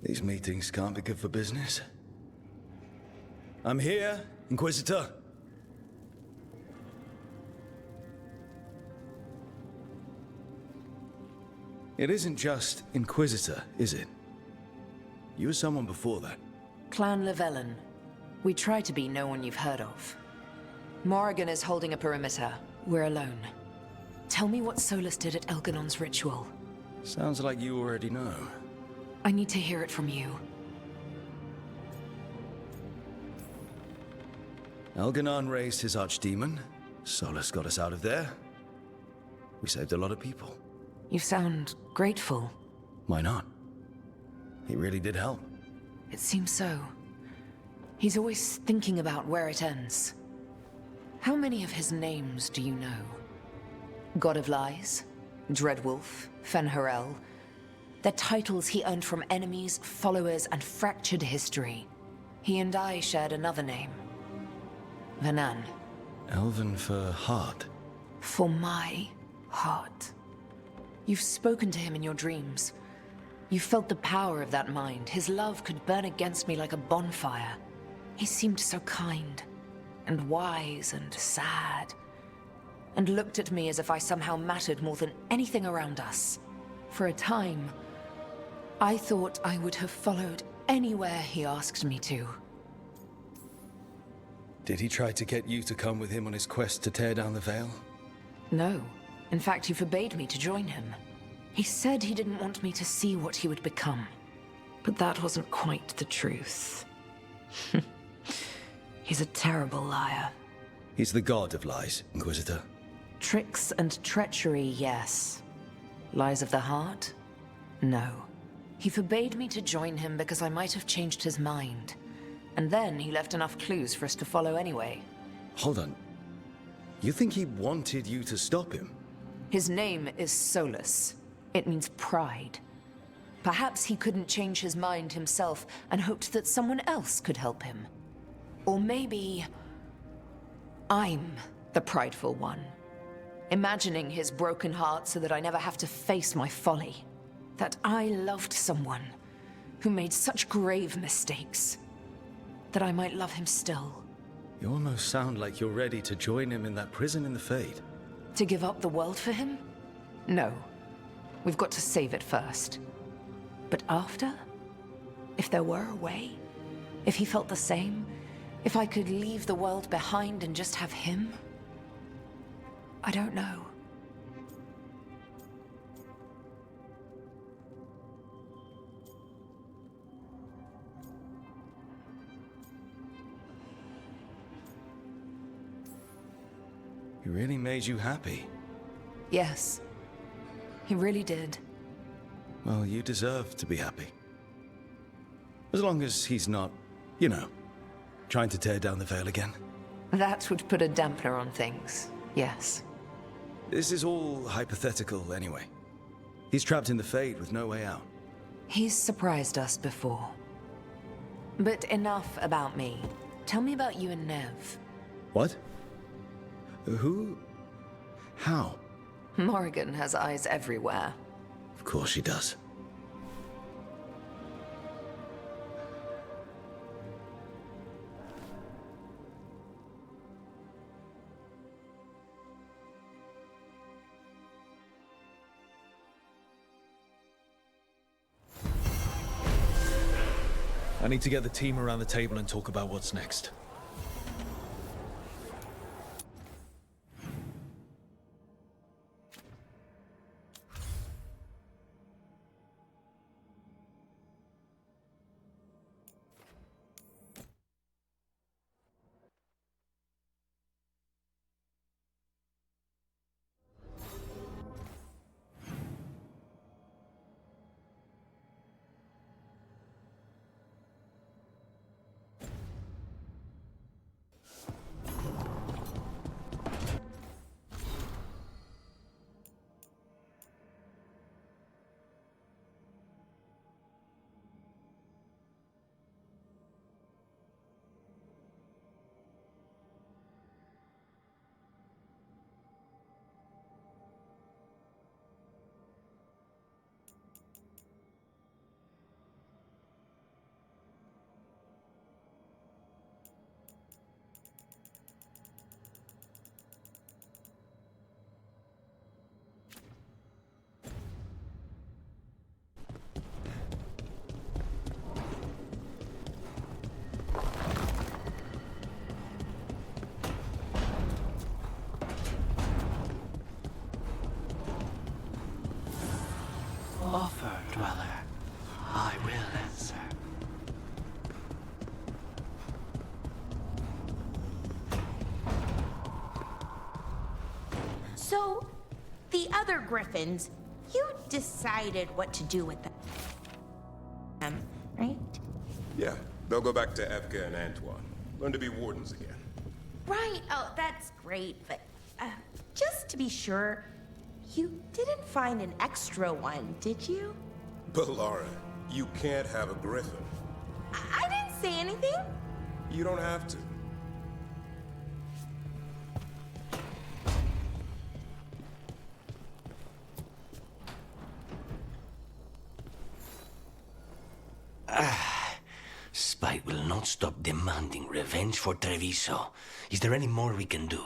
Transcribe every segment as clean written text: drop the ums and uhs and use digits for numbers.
These meetings can't be good for business. I'm here, Inquisitor. It isn't just Inquisitor, is it? You were someone before that. Clan Llewellyn. We try to be no one you've heard of. Morrigan is holding a perimeter. We're alone. Tell me what Solus did at Elganon's ritual. Sounds like you already know. I need to hear it from you. Elganon raised his archdemon. Solus got us out of there. We saved a lot of people. You sound grateful. Why not? He really did help. It seems so. He's always thinking about where it ends. How many of his names do you know? God of Lies, Dreadwolf, Fen'Harel. They're titles he earned from enemies, followers, and fractured history. He and I shared another name. Vanan. Elven for heart. For my heart. You've spoken to him in your dreams. You felt the power of that mind. His love could burn against me like a bonfire. He seemed so kind, and wise, and sad, and looked at me as if I somehow mattered more than anything around us. For a time, I thought I would have followed anywhere he asked me to. Did he try to get you to come with him on his quest to tear down the Veil? No. In fact, he forbade me to join him. He said he didn't want me to see what he would become. But that wasn't quite the truth. He's a terrible liar. He's the god of lies, Inquisitor. Tricks and treachery, yes. Lies of the heart? No. He forbade me to join him because I might have changed his mind. And then he left enough clues for us to follow anyway. Hold on. You think he wanted you to stop him? His name is Solus. It means pride. Perhaps he couldn't change his mind himself and hoped that someone else could help him. Or maybe I'm the prideful one, imagining his broken heart so that I never have to face my folly. That I loved someone who made such grave mistakes, that I might love him still. You almost sound like you're ready to join him in that prison in the Fade. To give up the world for him? No. We've got to save it first. But after? If there were a way? If he felt the same? If I could leave the world behind and just have him? I don't know. He really made you happy. Yes. He really did. Well, you deserve to be happy. As long as he's not, you know, trying to tear down the Veil again. That would put a dampener on things, yes. This is all hypothetical anyway. He's trapped in the Fade with no way out. He's surprised us before. But enough about me. Tell me about you and Nev. What? Who? How? Morrigan has eyes everywhere. Of course she does. I need to get the team around the table and talk about what's next. So, the other Griffins, you decided what to do with them, right? Yeah, they'll go back to Evka and Antoine. Learn to be wardens again. Right, oh, that's great, but just to be sure, you didn't find an extra one, did you? But Laura, you can't have a griffin. I didn't say anything. You don't have to. Spite will not stop demanding revenge for Treviso. Is there any more we can do?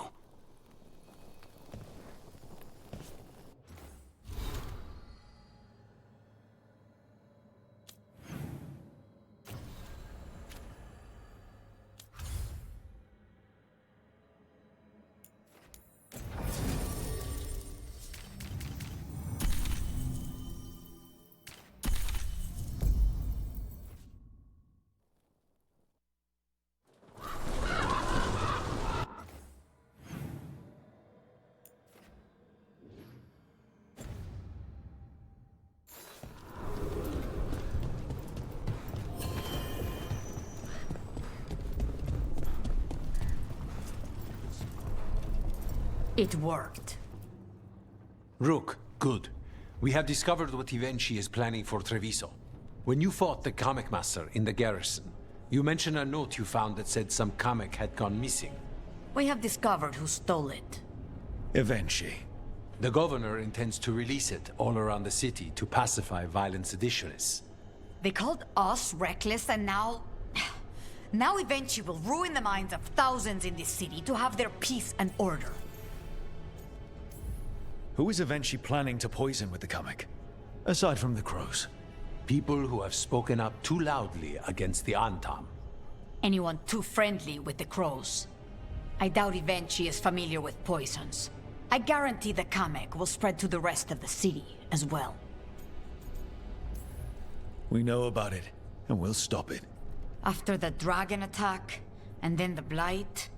It worked. Rook, good. We have discovered what Ivenchi is planning for Treviso. When you fought the Kamek Master in the garrison, you mentioned a note you found that said some Kamek had gone missing. We have discovered who stole it. Eventually. The governor intends to release it all around the city to pacify violent seditionists. They called us reckless and now... Now Evenchi will ruin the minds of thousands in this city to have their peace and order. Who is Eventually planning to poison with the Kamek? Aside from the crows. People who have spoken up too loudly against the Antam. Anyone too friendly with the crows. I doubt Evenchi is familiar with poisons. I guarantee the Kamek will spread to the rest of the city as well. We know about it, and we'll stop it. After the dragon attack, and then the blight...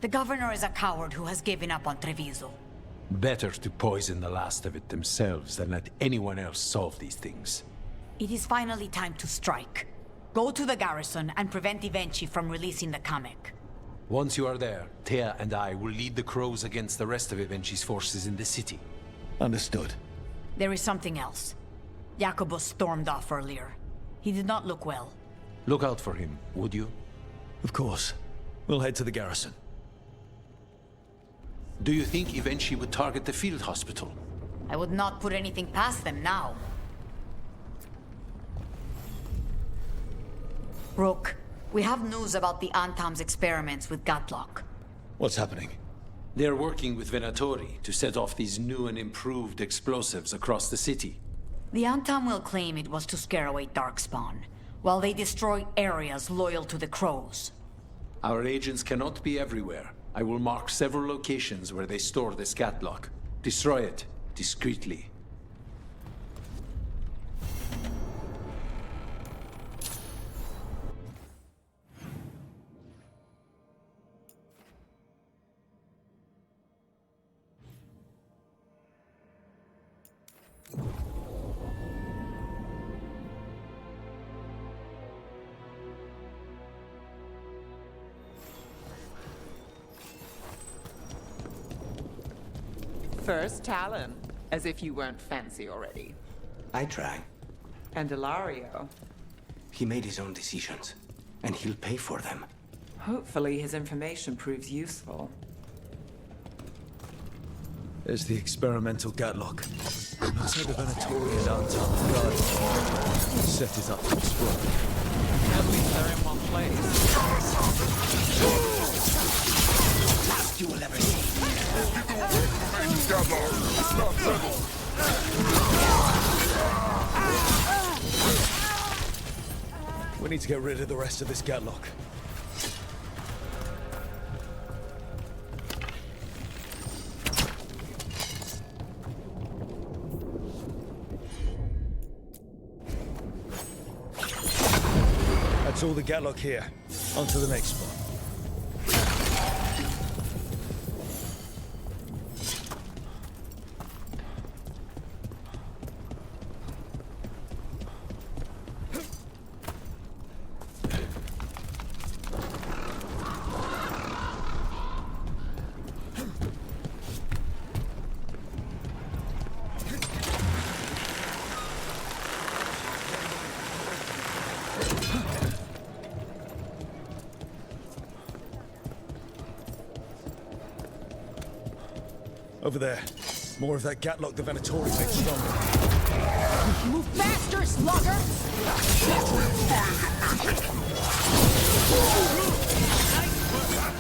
The governor is a coward who has given up on Treviso. Better to poison the last of it themselves than let anyone else solve these things. It is finally time to strike. Go to the garrison and prevent Evenchi from releasing the Kamek. Once you are there, Thea and I will lead the crows against the rest of Evenchi's forces in the city. Understood. There is something else. Jacobus stormed off earlier. He did not look well. Look out for him, would you? Of course. We'll head to the garrison. Do you think Evenchi would target the field hospital? I would not put anything past them now. Rook, we have news about the Antam's experiments with Gatlock. What's happening? They're working with Venatori to set off these new and improved explosives across the city. The Antam will claim it was to scare away Darkspawn, while they destroy areas loyal to the Crows. Our agents cannot be everywhere. I will mark several locations where they store this Gatlock. Destroy it, discreetly. First Talon, as if you weren't fancy already. I try. And Ilario. He made his own decisions, and he'll pay for them. Hopefully his information proves useful. There's the experimental Gatlock. Looks like the Venatori and Antam guard set it up to explode. At least they're in one place. Last you will ever see. We need to get rid of the rest of this Gatlock. That's all the Gatlock here. On to the next spot. Over there. More of that Gatlock the Venatori made stronger. Move faster, slugger!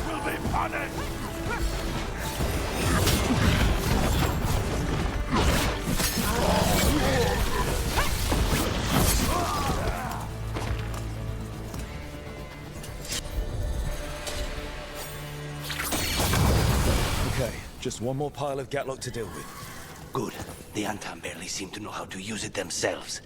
Will be punished! Okay, just one more pile of Gatlock to deal with. Good. The Antam barely seem to know how to use it themselves.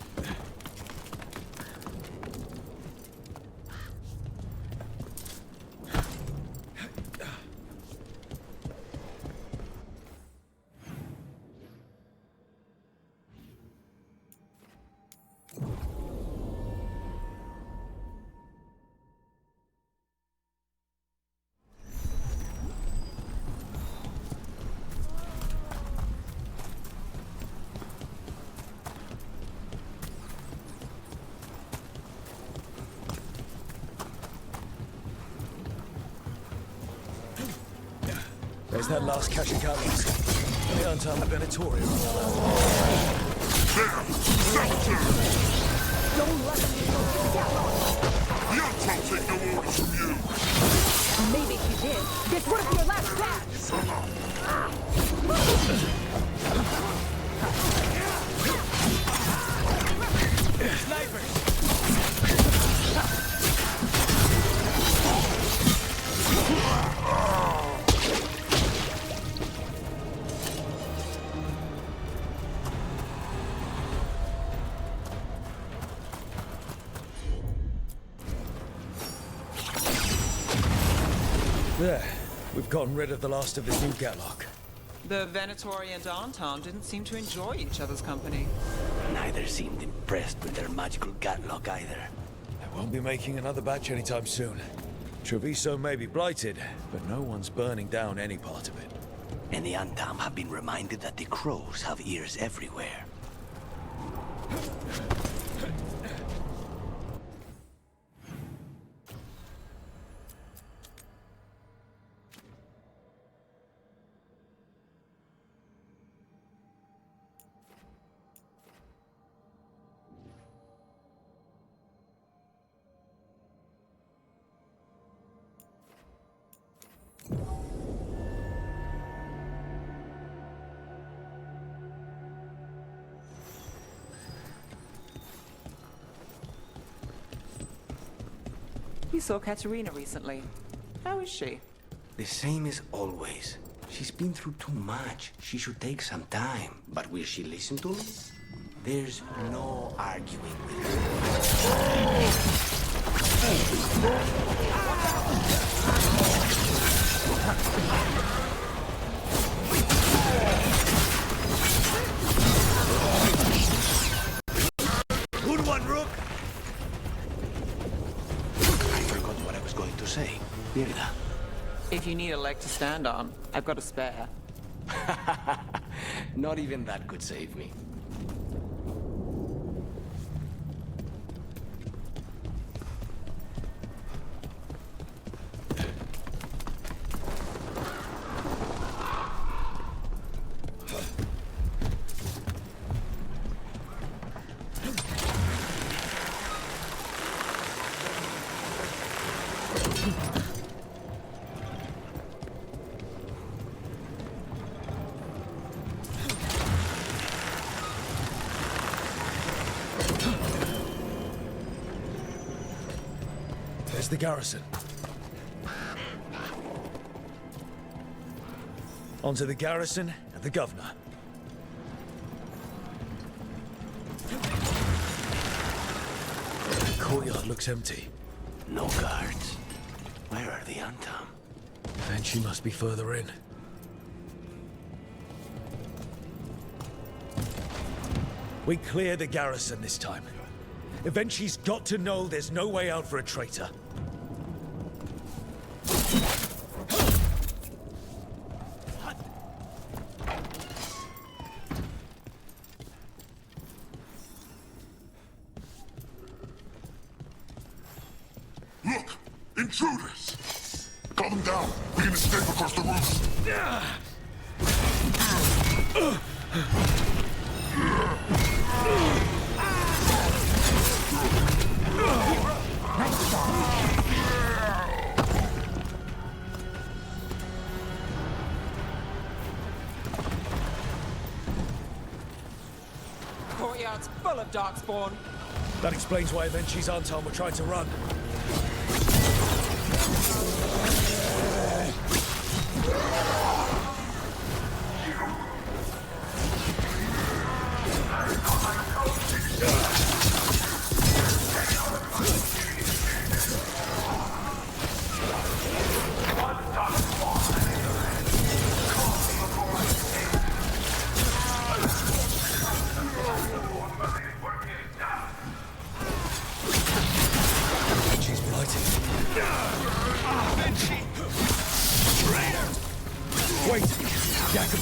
There's that last cache of Gatlocks. The Antam Venatori. Don't let them The Antam take no orders from you! Maybe if you did, this would have been your last stand! Snipers! There. We've gotten rid of the last of this new Gatlock. The Venatori and Anton didn't seem to enjoy each other's company. Neither seemed impressed with their magical Gatlock either. They won't be making another batch anytime soon. Treviso may be blighted, but no one's burning down any part of it. And the Antam have been reminded that the crows have ears everywhere. We saw Katerina recently. How is she? The same as always. She's been through too much. She should take some time. But will she listen to me? There's no arguing with her. Good one, Rook! I forgot what I was going to say. Mirda. If you need a leg to stand on, I've got a spare. Not even that could save me. There's the garrison. Onto the garrison and the governor. The courtyard looks empty. No guards. Where are the Antam? And she must be further in. We clear the garrison this time. Eventually's got to know there's no way out for a traitor. Look! Intruders! Cut them down! We can escape across the roofs! Courtyard's full of darkspawn. That explains why Avenci's Anton were trying to run. She's blighted. Wait! Jacob!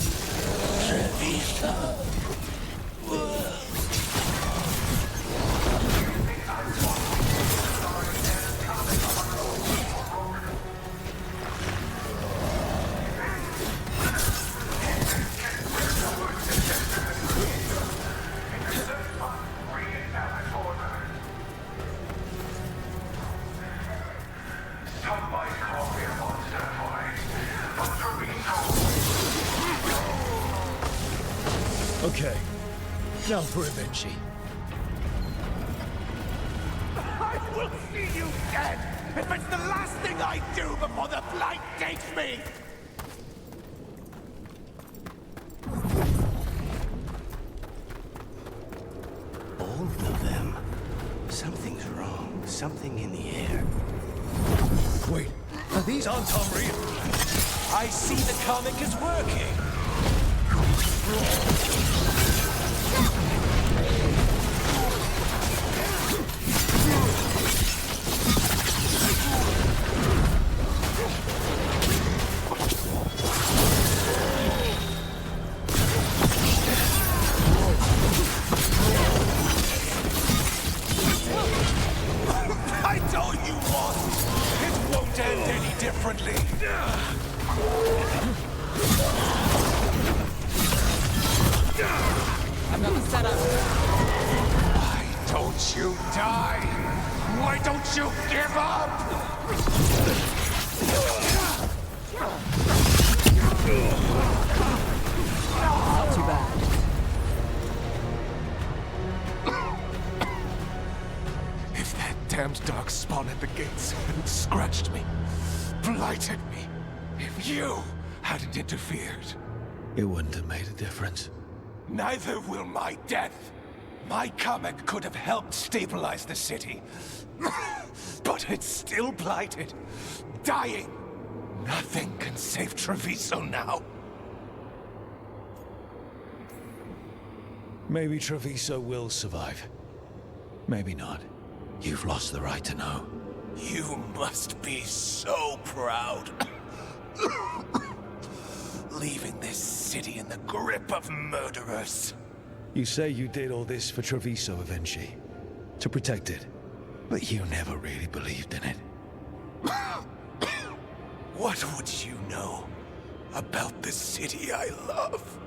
Okay. Now for Avenci. I will see you dead if it's the last thing I do before the blight takes me! All of them. Something's wrong. Something in the air. Wait, are these Anton real? I see the comic is working! I told you once! It won't end any differently! Another setup. Why don't you die? Why don't you give up? Not too bad. If that damned dark spawn at the gates hadn't scratched me, blighted me, if you hadn't interfered, It wouldn't have made a difference. neither will my death. My comic could have helped stabilize the city. But it's still blighted, dying. Nothing can save Treviso now. Maybe Treviso will survive. Maybe not. You've lost the right to know. You must be so proud. Leaving this city in the grip of murderers. You say you did all this for Treviso, Avenci. To protect it. But you never really believed in it. What would you know about the city I love?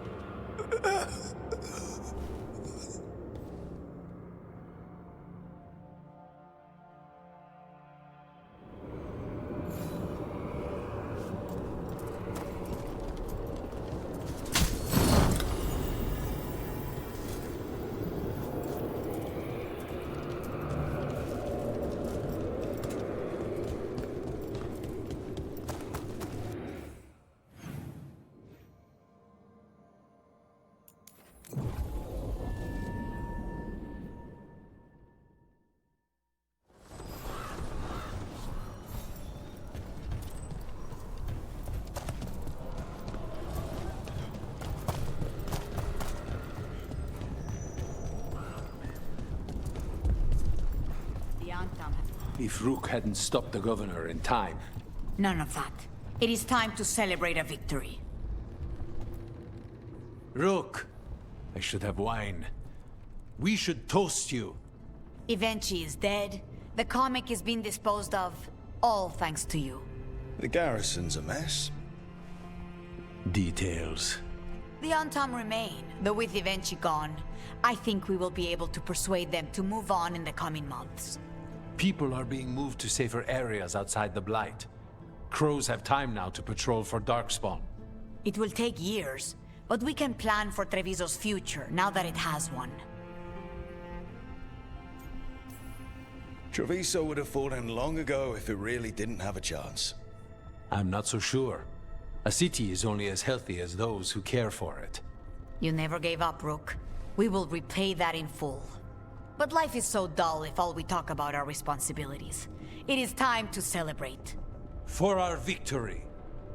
If Rook hadn't stopped the governor in time. None of that. It is time to celebrate a victory. Rook! I should have wine. We should toast you. Avenci is dead. The comic is being disposed of. All thanks to you. The garrison's a mess. Details. The Antam remain, though with Evenchi gone, I think we will be able to persuade them to move on in the coming months. People are being moved to safer areas outside the Blight. Crows have time now to patrol for Darkspawn. It will take years, but we can plan for Treviso's future now that it has one. Treviso would have fallen long ago if it really didn't have a chance. I'm not so sure. A city is only as healthy as those who care for it. You never gave up, Rook. We will repay that in full. But life is so dull if all we talk about are responsibilities. It is time to celebrate. For our victory.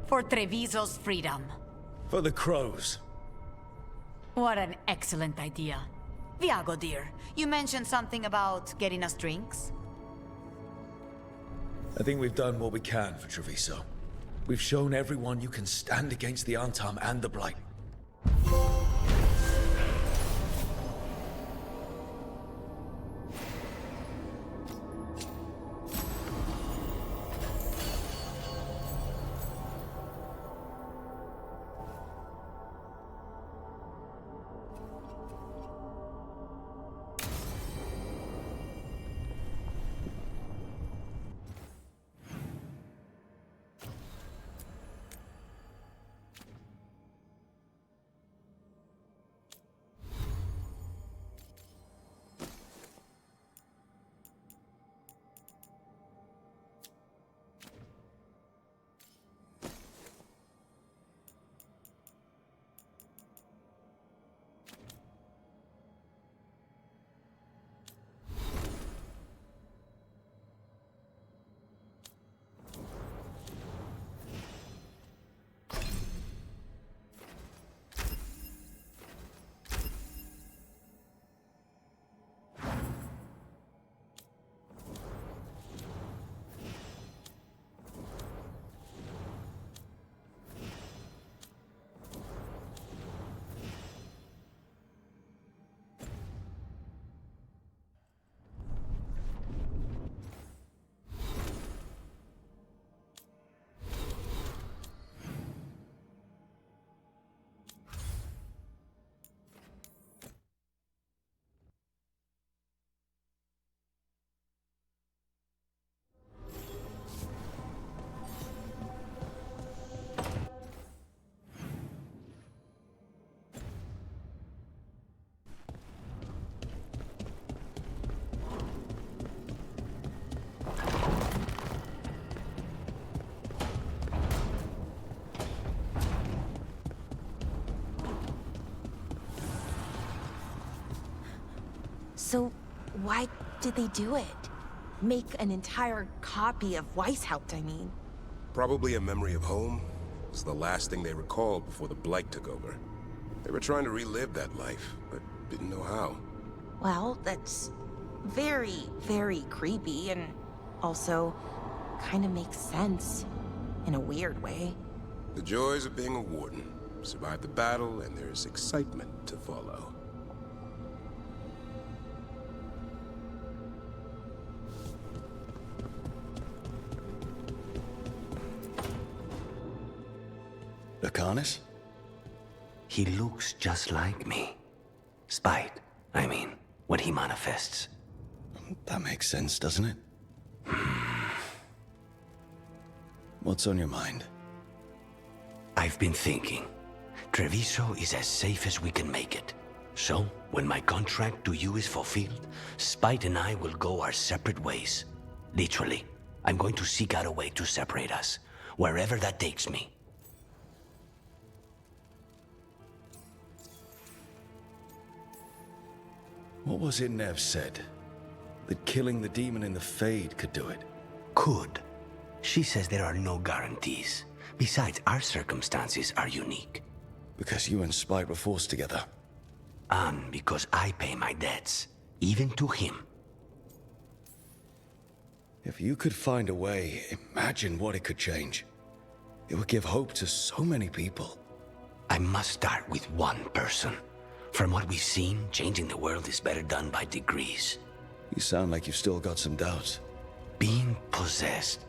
For Treviso's freedom. For the crows. What an excellent idea. Viago, dear, you mentioned something about getting us drinks? I think we've done what we can for Treviso. We've shown everyone you can stand against the Antam and the Blight. So, why did they do it? Make an entire copy of Weishaupt, I mean. Probably a memory of home. It was the last thing they recalled before the Blight took over. They were trying to relive that life, but didn't know how. Well, that's very, very creepy, and also kind of makes sense in a weird way. The joys of being a warden. Survive the battle, and there's excitement to follow. Lacanis? He looks just like me. Spite, I mean, when he manifests. That makes sense, doesn't it? What's on your mind? I've been thinking. Treviso is as safe as we can make it. So, when my contract to you is fulfilled, Spite and I will go our separate ways. Literally. I'm going to seek out a way to separate us, wherever that takes me. What was it Nev said? That killing the demon in the Fade could do it? Could. She says there are no guarantees. Besides, our circumstances are unique. Because you and Spite were forced together. And because I pay my debts, even to him. If you could find a way, imagine what it could change. It would give hope to so many people. I must start with one person. From what we've seen, changing the world is better done by degrees. You sound like you've still got some doubts. Being possessed.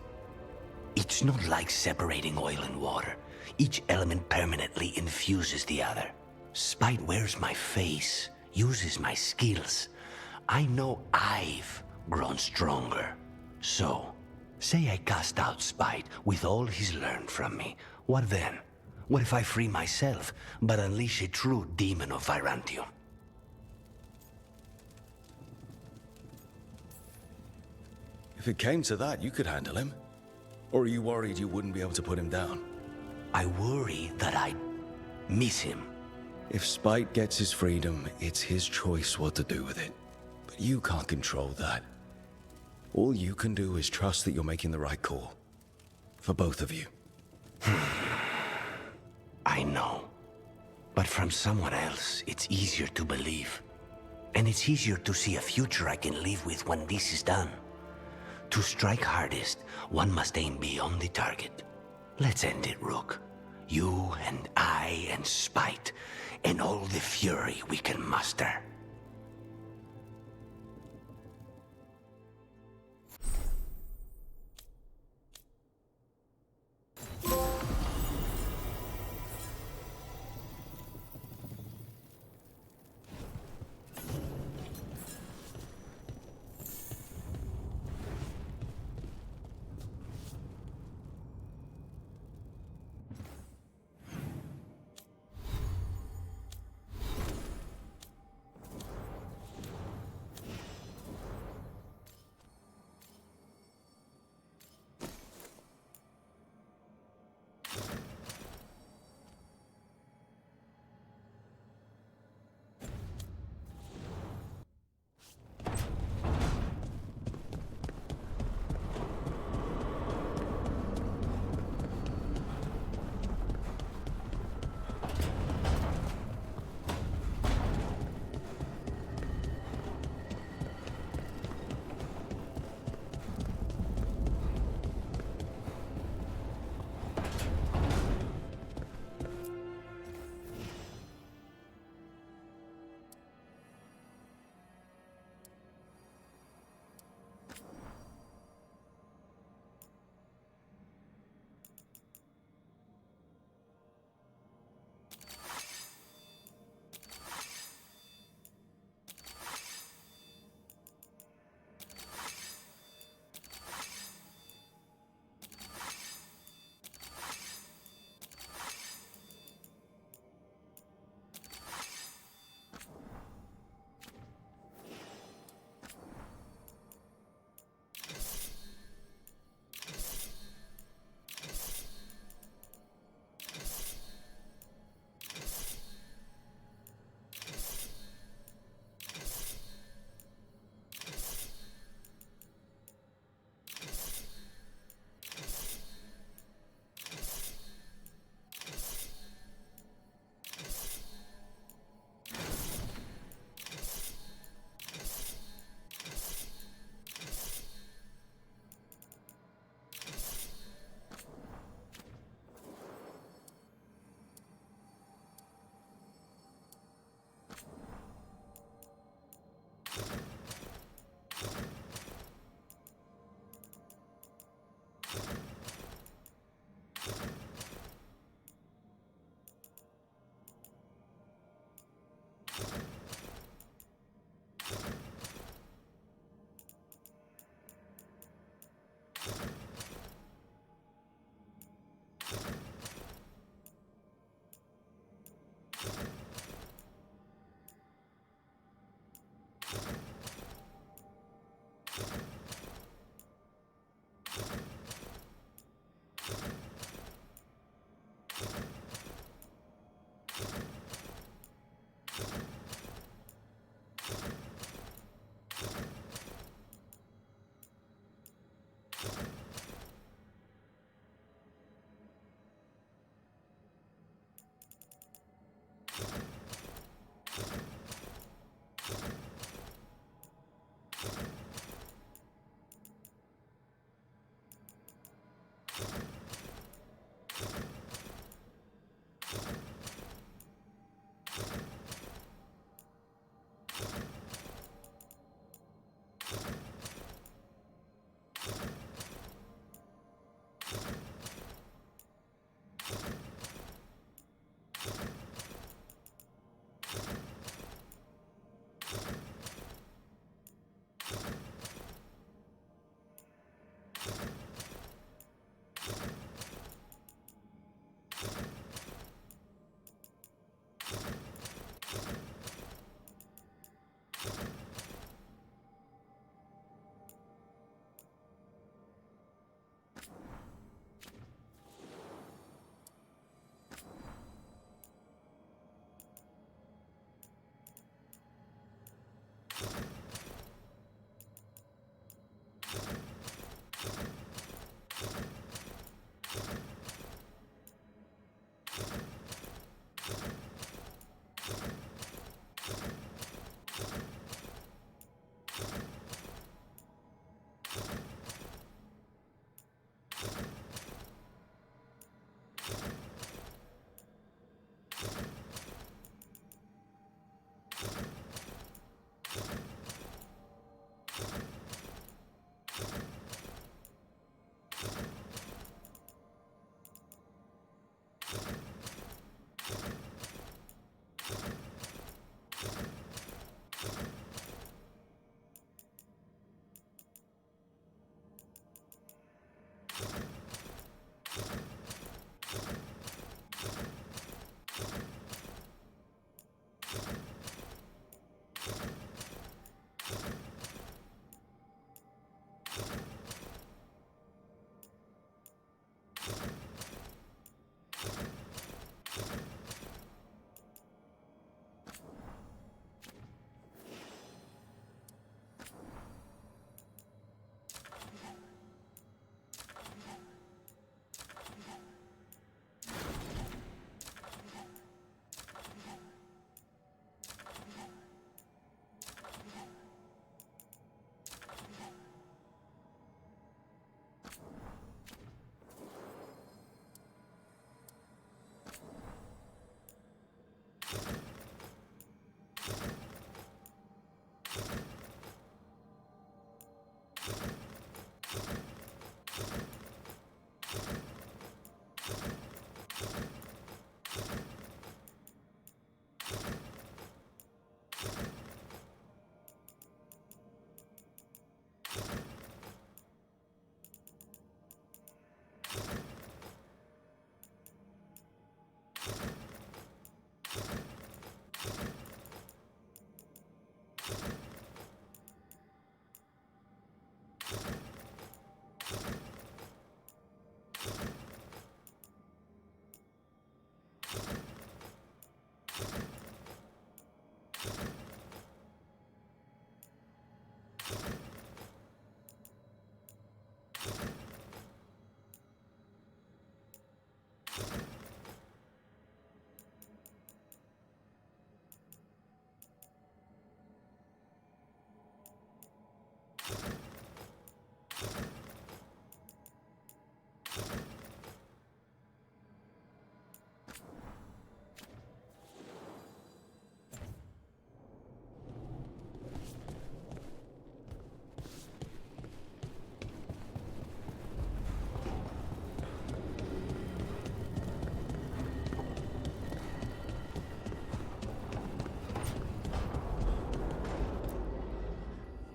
It's not like separating oil and water. Each element permanently infuses the other. Spite wears my face, uses my skills. I know I've grown stronger. So, say I cast out Spite with all he's learned from me. What then? What if I free myself, but unleash a true demon of Virantium? If it came to that, you could handle him. Or are you worried you wouldn't be able to put him down? I worry that I'd miss him. If Spite gets his freedom, it's his choice what to do with it. But you can't control that. All you can do is trust that you're making the right call. For both of you. I know. But from someone else, it's easier to believe. And it's easier to see a future I can live with when this is done. To strike hardest, one must aim beyond the target. Let's end it, Rook. You and I and Spite, and all the fury we can muster.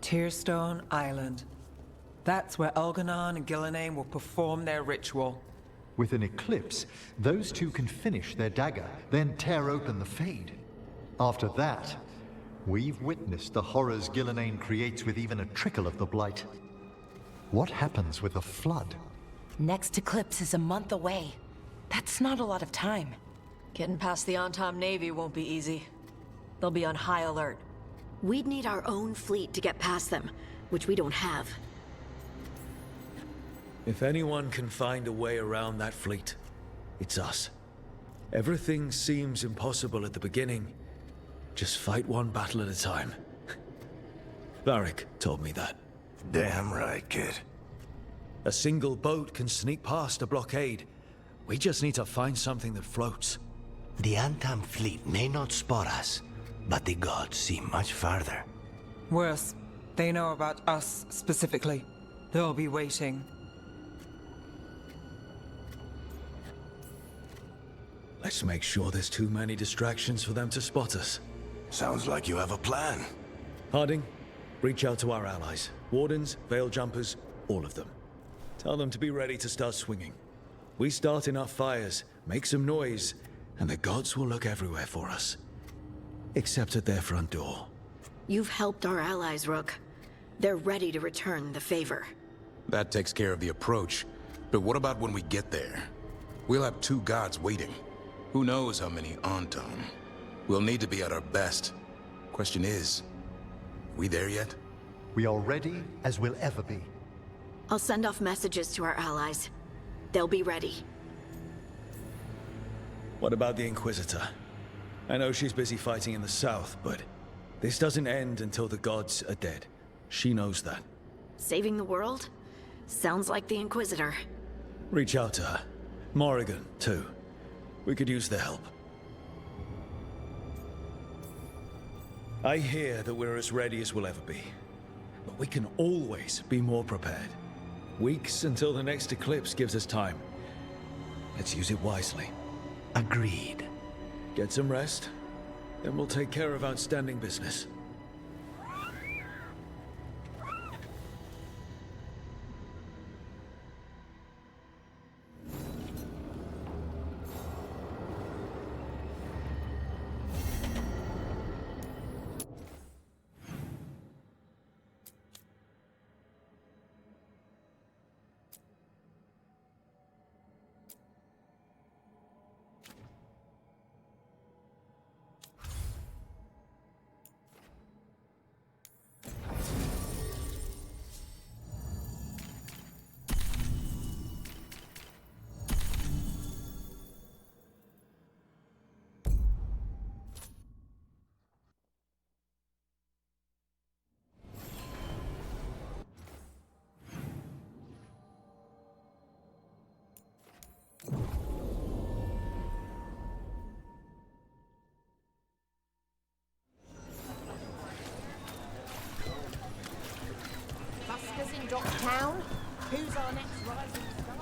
Tearstone Island. That's where Elganon and Gillenane will perform their ritual. With an eclipse, those two can finish their dagger, then tear open the Fade. After that, we've witnessed the horrors Gillenane creates with even a trickle of the Blight. What happens with a flood? Next eclipse is a month away. That's not a lot of time. Getting past the Antom Navy won't be easy. They'll be on high alert. We'd need our own fleet to get past them, which we don't have. If anyone can find a way around that fleet, it's us. Everything seems impossible at the beginning. Just fight one battle at a time. Varric told me that. Damn right, kid. A single boat can sneak past a blockade. We just need to find something that floats. The Antam fleet may not spot us, but the gods see much farther. Worse, they know about us specifically. They'll be waiting. Let's make sure there's too many distractions for them to spot us. Sounds like you have a plan. Harding, reach out to our allies. Wardens, Veil Jumpers, all of them. Tell them to be ready to start swinging. We start enough fires, make some noise, and the gods will look everywhere for us. Except at their front door. You've helped our allies, Rook. They're ready to return the favor. That takes care of the approach. But what about when we get there? We'll have two gods waiting. Who knows how many Antom? We'll need to be at our best. Question is, we there yet? We are ready as we'll ever be. I'll send off messages to our allies. They'll be ready. What about the Inquisitor? I know she's busy fighting in the south, but this doesn't end until the gods are dead. She knows that. Saving the world? Sounds like the Inquisitor. Reach out to her. Morrigan, too. We could use their help. I hear that we're as ready as we'll ever be. But we can always be more prepared. Weeks until the next eclipse gives us time. Let's use it wisely. Agreed. Get some rest, then we'll take care of outstanding business. In Docktown? Who's our next rising star?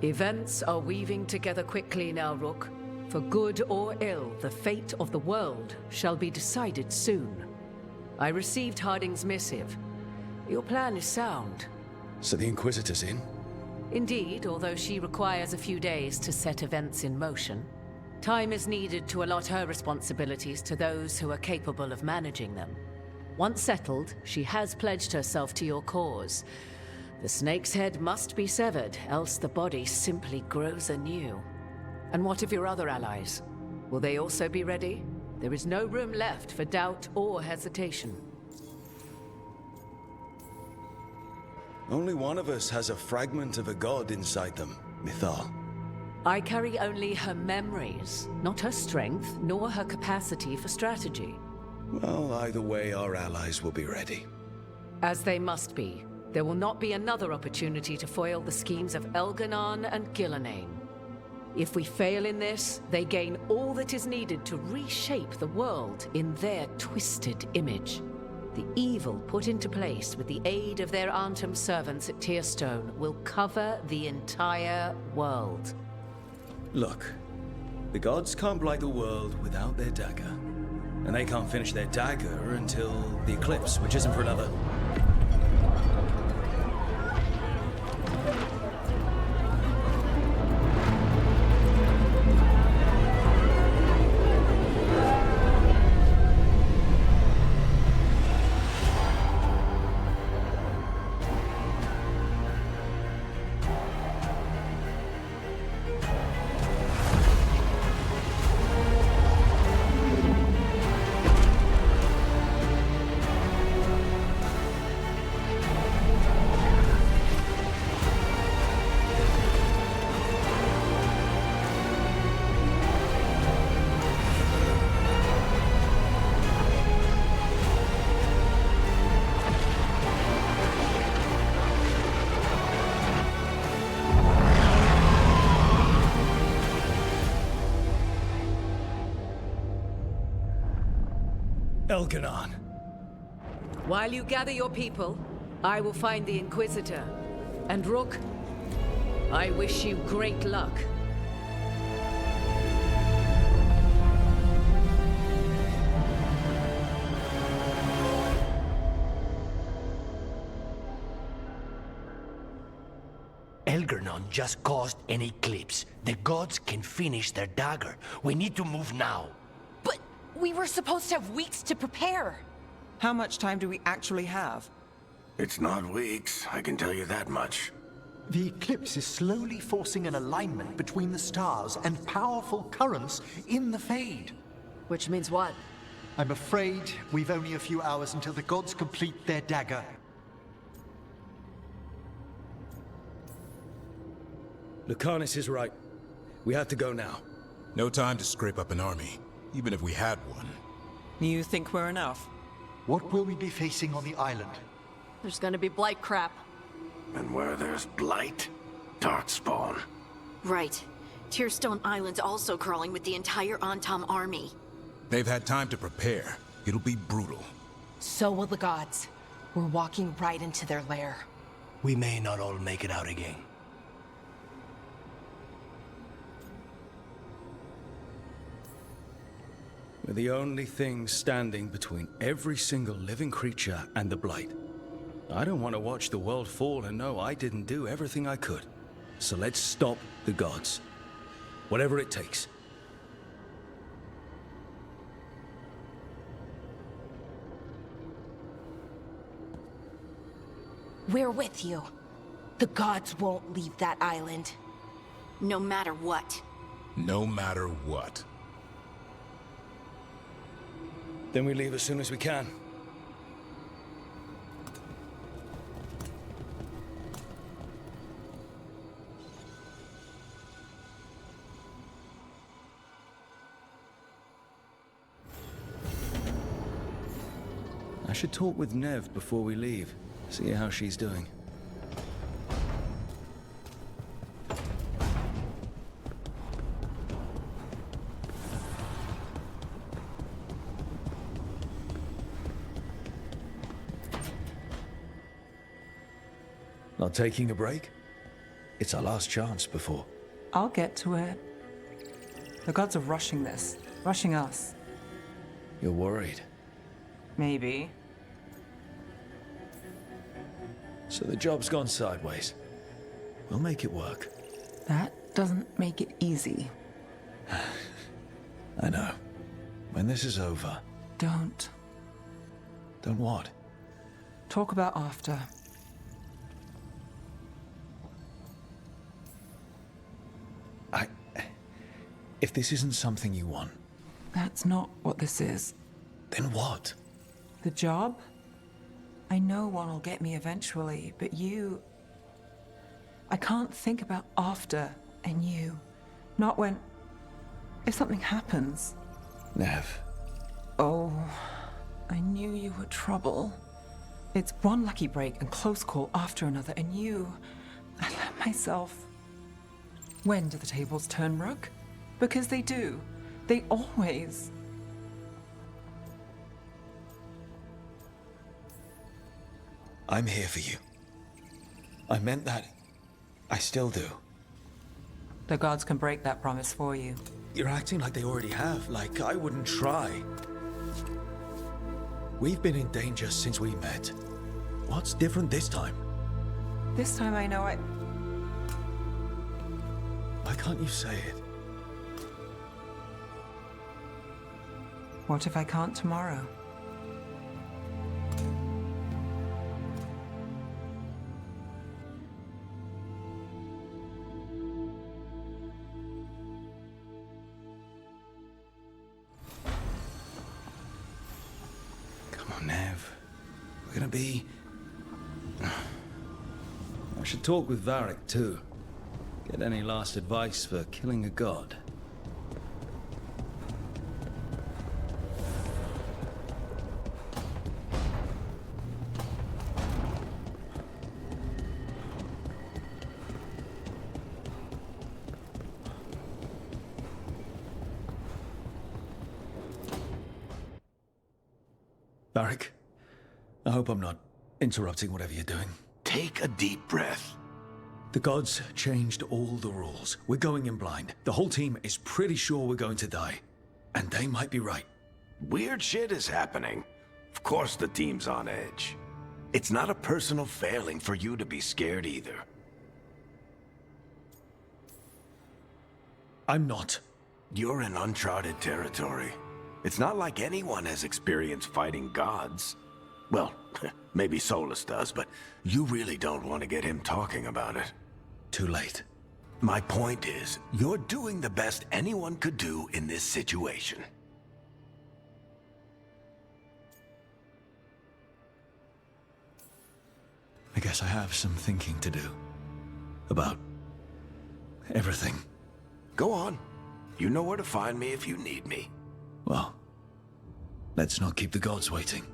Events are weaving together quickly now, Rook. For good or ill, the fate of the world shall be decided soon. I received Harding's missive. Your plan is sound. So the Inquisitor's in? Indeed, although she requires a few days to set events in motion. Time is needed to allot her responsibilities to those who are capable of managing them. Once settled, she has pledged herself to your cause. The snake's head must be severed, else the body simply grows anew. And what of your other allies? Will they also be ready? There is no room left for doubt or hesitation. Only one of us has a fragment of a god inside them, Mythal. I carry only her memories, not her strength, nor her capacity for strategy. Well, either way, our allies will be ready. As they must be. There will not be another opportunity to foil the schemes of Elganon and Gillenane. If we fail in this, they gain all that is needed to reshape the world in their twisted image. The evil put into place with the aid of their Arnhem servants at Tearstone will cover the entire world. Look, the gods can't blight the world without their dagger. And they can't finish their dagger until the eclipse, which isn't for another... Elganon. While you gather your people, I will find the Inquisitor. And Rook, I wish you great luck. Elganon just caused an eclipse. The gods can finish their dagger. We need to move now. But we were supposed to have weeks to prepare. How much time do we actually have? It's not weeks, I can tell you that much. The eclipse is slowly forcing an alignment between the stars and powerful currents in the Fade. Which means what? I'm afraid we've only a few hours until the gods complete their dagger. Lucanus is right. We have to go now. No time to scrape up an army, even if we had one. You think we're enough? What will we be facing on the island? There's gonna be blight crap. And where there's blight, darkspawn. Right. Tearstone Island's also crawling with the entire Antom army. They've had time to prepare. It'll be brutal. So will the gods. We're walking right into their lair. We may not all make it out again. We're the only thing standing between every single living creature and the Blight. I don't want to watch the world fall and know I didn't do everything I could. So let's stop the gods. Whatever it takes. We're with you. The gods won't leave that island. No matter what. No matter what. Then we leave as soon as we can. I should talk with Nev before we leave. See how she's doing. Not taking a break? It's our last chance before. I'll get to it. The gods are rushing this. Rushing us. You're worried. Maybe. So the job's gone sideways. We'll make it work. That doesn't make it easy. I know. When this is over... Don't. Don't what? Talk about after. If this isn't something you want, That's not what this is. Then what? The job? I know one will get me eventually, but you... I can't think about after and you. Not when... If something happens. Nev. Oh, I knew you were trouble. It's one lucky break and close call after another, and you... I let myself... When do the tables turn, Rook? Because they do. They always... I'm here for you. I meant that. I still do. The gods can break that promise for you. You're acting like they already have, like I wouldn't try. We've been in danger since we met. What's different this time? This time I know Why can't you say it? What if I can't tomorrow? Come on, Nev. We're gonna be... I should talk with Varric, too. Get any last advice for killing a god. Varric, I hope I'm not interrupting whatever you're doing. Take a deep breath. The gods changed all the rules. We're going in blind. The whole team is pretty sure we're going to die. And they might be right. Weird shit is happening. Of course the team's on edge. It's not a personal failing for you to be scared either. I'm not. You're in uncharted territory. It's not like anyone has experience fighting gods. Well, maybe Solus does, but you really don't want to get him talking about it. Too late. My point is, you're doing the best anyone could do in this situation. I guess I have some thinking to do. About everything. Go on. You know where to find me if you need me. Well, let's not keep the gods waiting.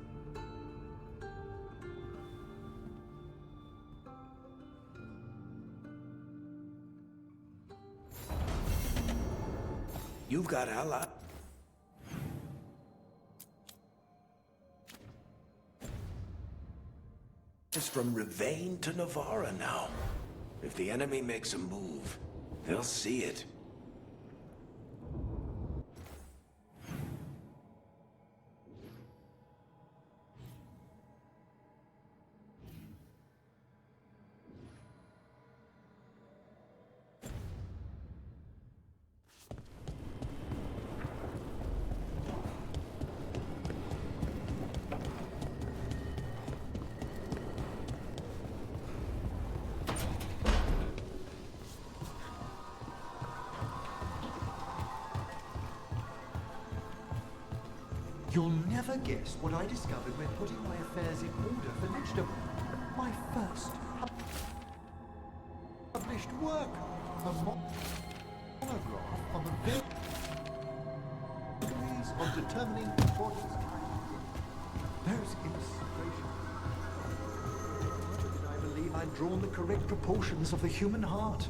You've got ally. It's from Rivain to Navarra now. If the enemy makes a move, they'll see it. You'll never guess what I discovered when putting my affairs in order for Lichdom. My first published work. A monograph on the theories on determining bodies. There's illustration. Never did I believe I'd drawn the correct proportions of the human heart.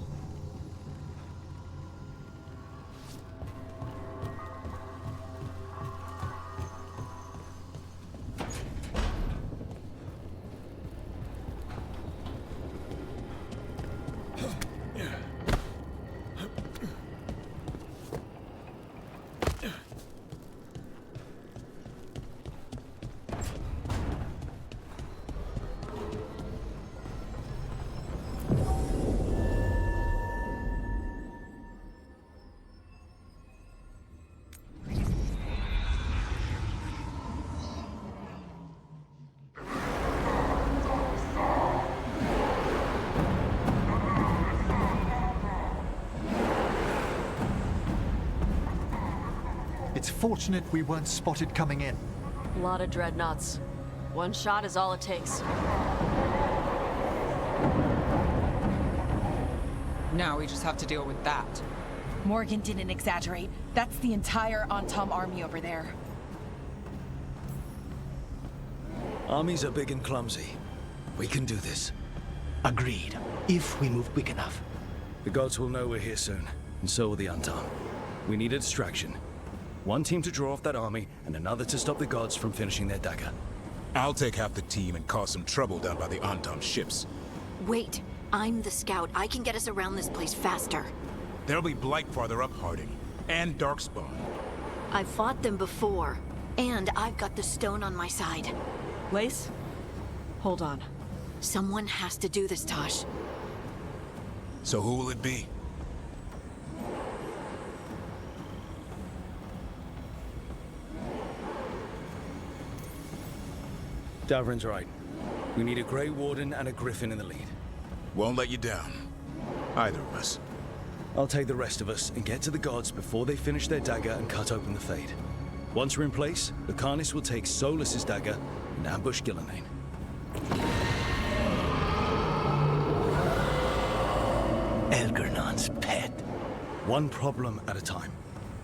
Fortunate we weren't spotted coming in. A lot of dreadnoughts. One shot is all it takes. Now we just have to deal with that. Morgan didn't exaggerate. That's the entire Antom army over there. Armies are big and clumsy. We can do this. Agreed, if we move quick enough. The gods will know we're here soon, and so will the Antom. We need a distraction. One team to draw off that army, and another to stop the gods from finishing their dagger. I'll take half the team and cause some trouble down by the Antom ships. Wait, I'm the scout. I can get us around this place faster. There'll be Blight farther up, Harding. And Darkspawn. I've fought them before. And I've got the stone on my side. Lace? Hold on. Someone has to do this, Tosh. So who will it be? Davrin's right. We need a Grey Warden and a Griffin in the lead. Won't let you down. Either of us. I'll take the rest of us and get to the gods before they finish their dagger and cut open the Fade. Once we're in place, the Carnis will take Solus's dagger and ambush Gillenane. Elgernon's pet. One problem at a time.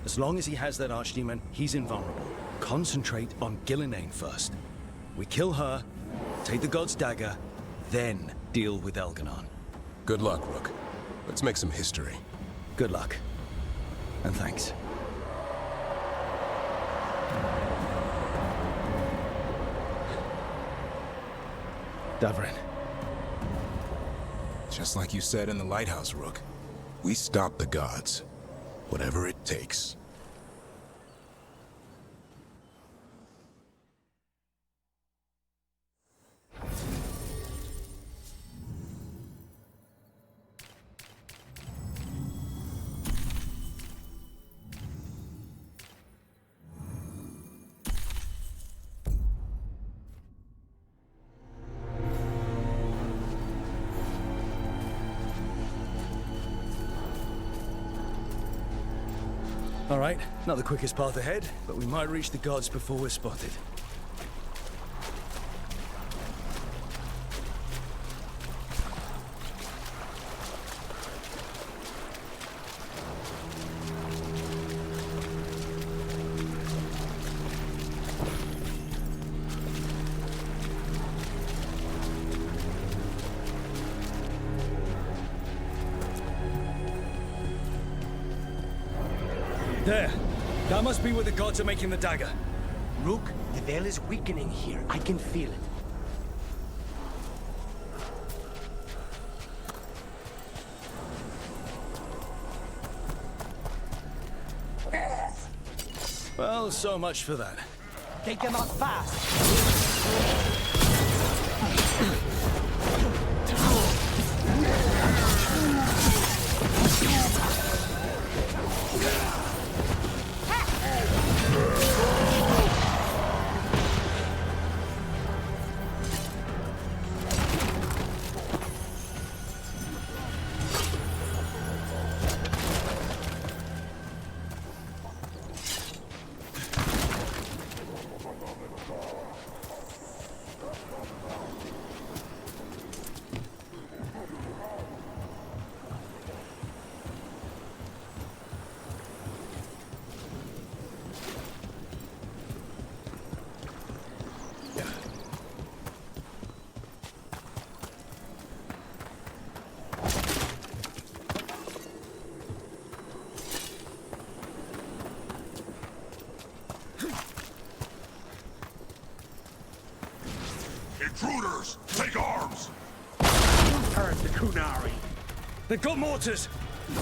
As long as he has that archdemon, he's invulnerable. Concentrate on Gillenane first. We kill her, take the god's dagger, then deal with Elganon. Good luck, Rook. Let's make some history. Good luck. And thanks. Davrin. Just like you said in the lighthouse, Rook. We stop the gods. Whatever it takes. All right, not the quickest path ahead, but we might reach the gods before we're spotted. There. That must be where the gods are making the dagger. Rook, the veil is weakening here. I can feel it. Well, so much for that. Take them out fast. Intruders, take arms! Who's hurt the Kunari? They've got mortars! So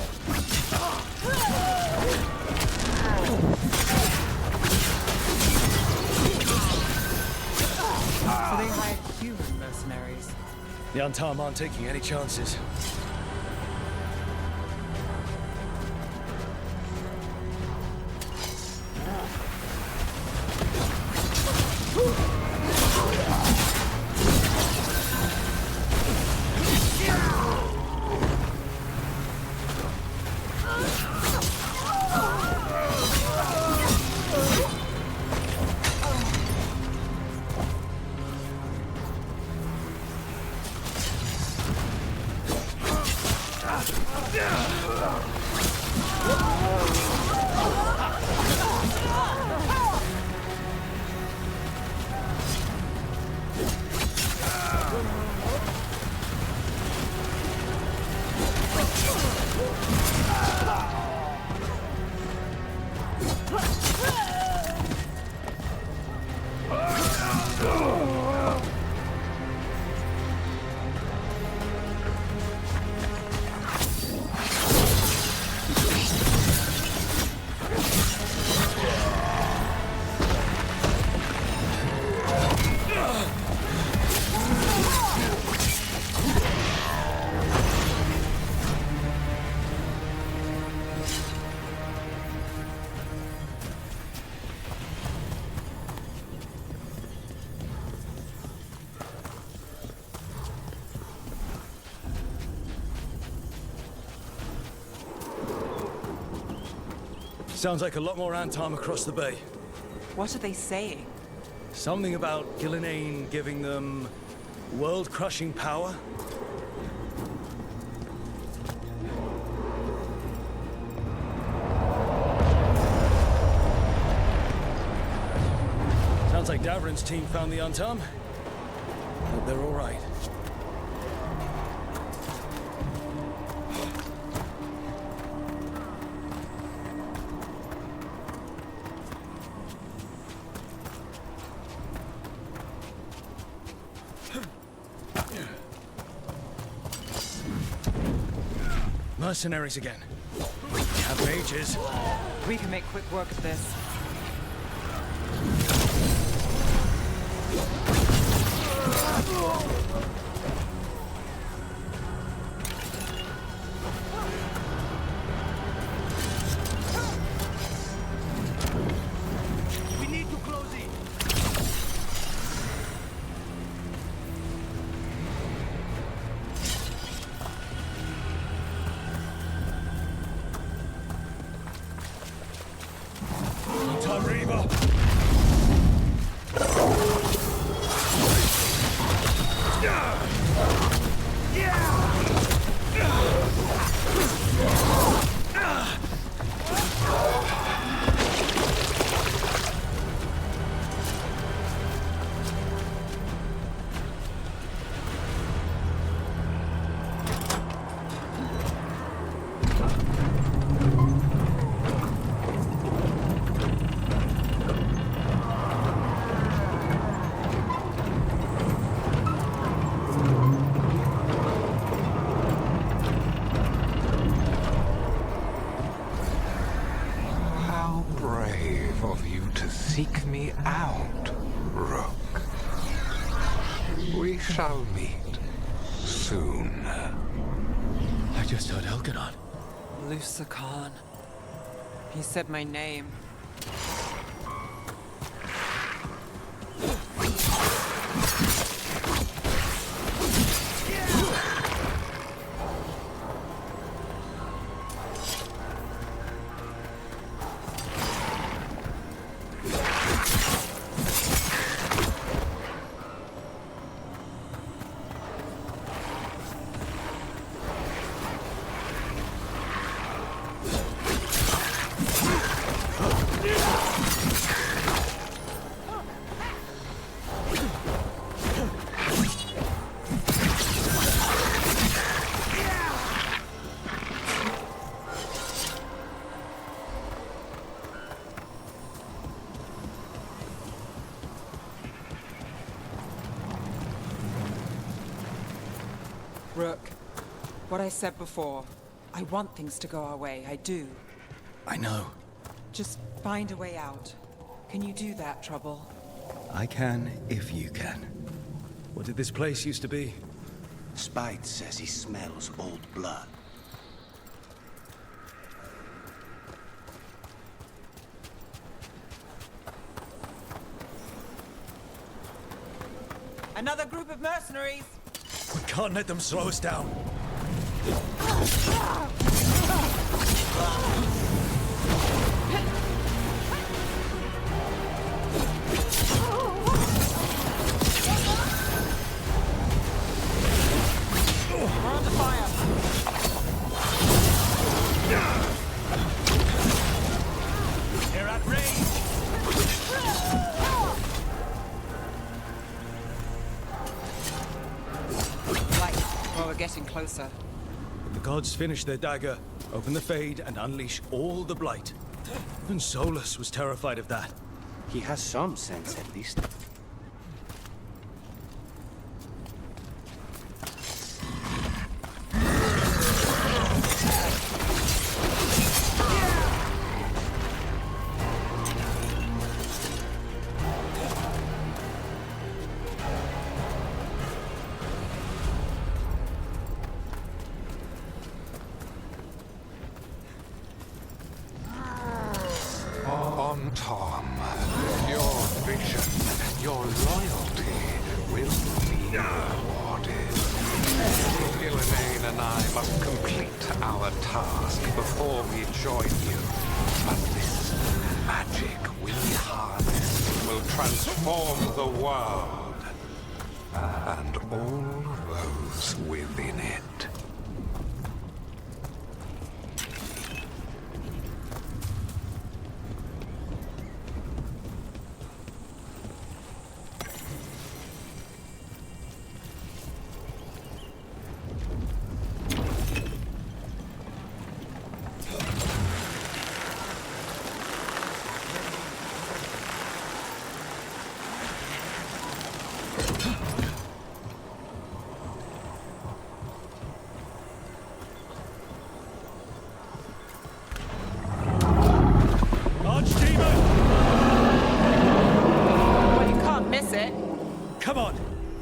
they hired human mercenaries. The Antam aren't taking any chances. Sounds like a lot more Antom across the bay. What are they saying? Something about Gillenane giving them world-crushing power? Sounds like Davrin's team found the Antom. Hope they're all right. Mercenaries again. We have mages. We can make quick work of this. We need to close in. Seek me out, Rook. We shall meet soon. I just heard Elgadon. Lusa Khan. He said my name. Rook, what I said before, I want things to go our way, I do. I know. Just find a way out. Can you do that, Trouble? I can if you can. What did this place used to be? Spite says he smells old blood. Another group of mercenaries! We can't let them slow us down. We're under fire! are getting closer. The gods finish their dagger, open the Fade, and unleash all the blight. Even Solus was terrified of that. He has some sense, at least. Tom, your vision, your loyalty will be rewarded. Gillenane and I must complete our task before we join you. But this magic we harness will transform the world and all those within it. Come on!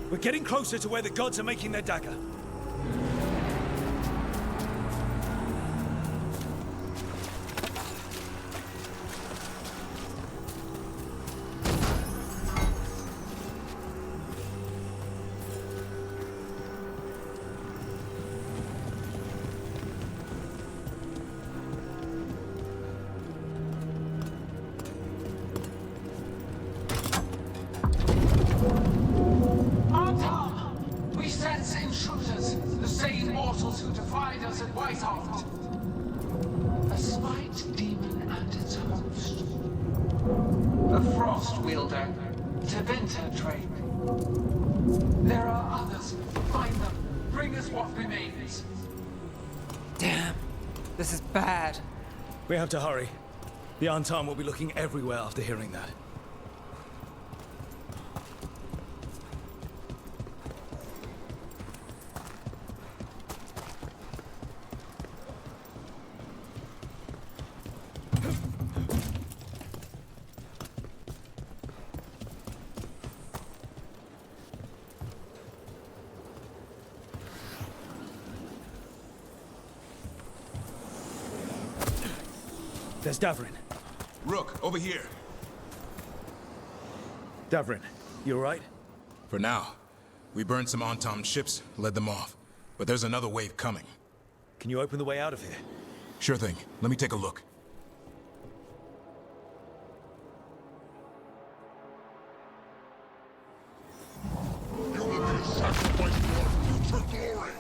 We're getting closer to where the gods are making their dagger. We have to hurry. The Antam will be looking everywhere after hearing that. There's Davrin. Rook, over here. Davrin, you alright? For now. We burned some Antam ships, led them off. But there's another wave coming. Can you open the way out of here? Sure thing. Let me take a look. You will be sacrificed to our future glory!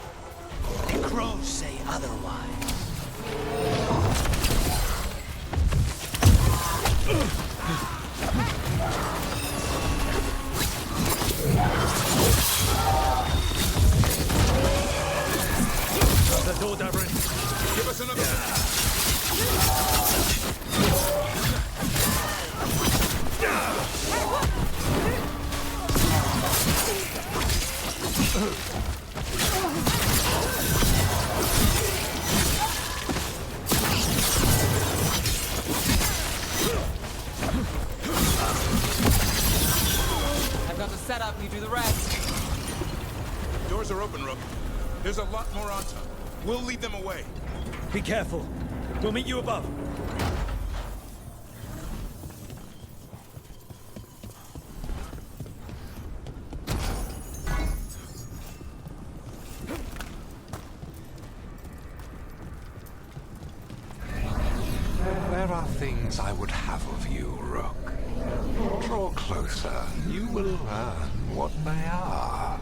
The crows say otherwise. The door, Davrin. Give us another. I've got the setup, you do the rest. Doors are open, Rook. There's a lot more Antam. We'll lead them away. Be careful. We'll meet you above. There are things I would have of you, Rook. Draw closer. You will learn what they are.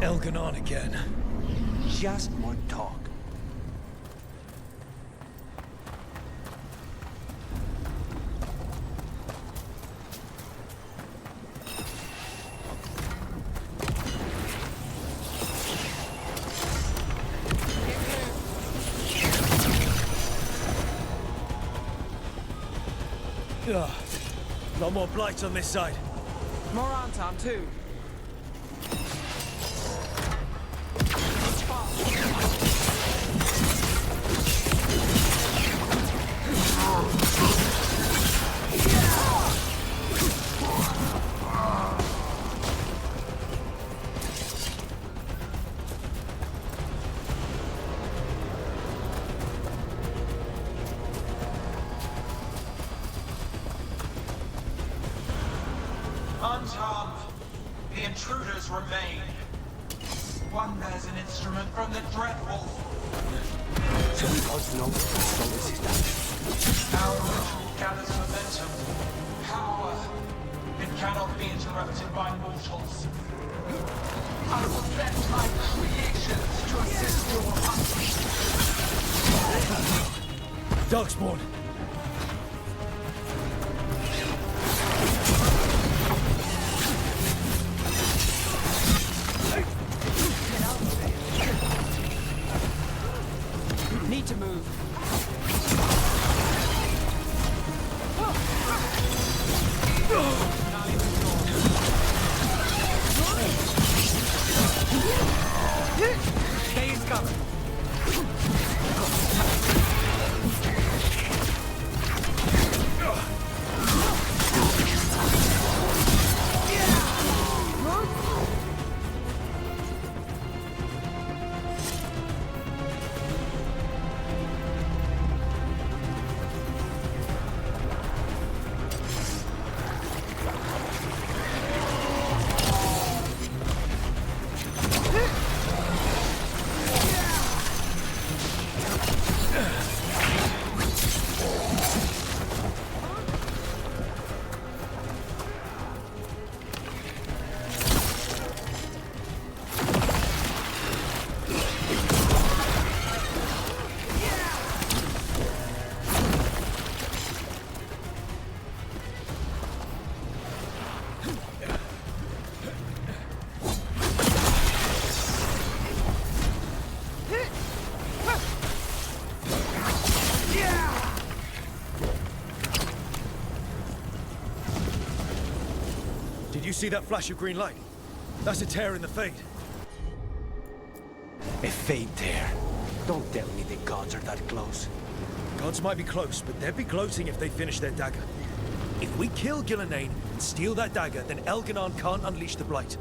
Elganon again. Just more talk. Ugh. Lot more blights on this side. More Anton, too. Untom, the intruders remain. One bears an instrument from the Dreadwolf. So we both know Solus is down. Our ritual gathers momentum, power. It cannot be interrupted by mortals. I will bet my creations to assist your hunt. Darkspawn! Need to move. Stay is coming. Did you see that flash of green light? That's a tear in the Fade. A fade tear. Don't tell me the gods are that close. Gods might be close, but they'd be gloating if they finish their dagger. If we kill Gillenane and steal that dagger, then Elganon can't unleash the Blight.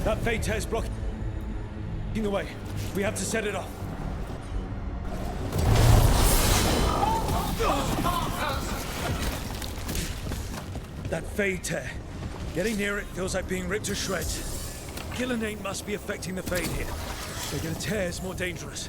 That Fade tear's blocking the way. We have to set it off. That Fade tear. Getting near it feels like being ripped to shreds. Gillenane must be affecting the Fade here. Bigger tear's more dangerous.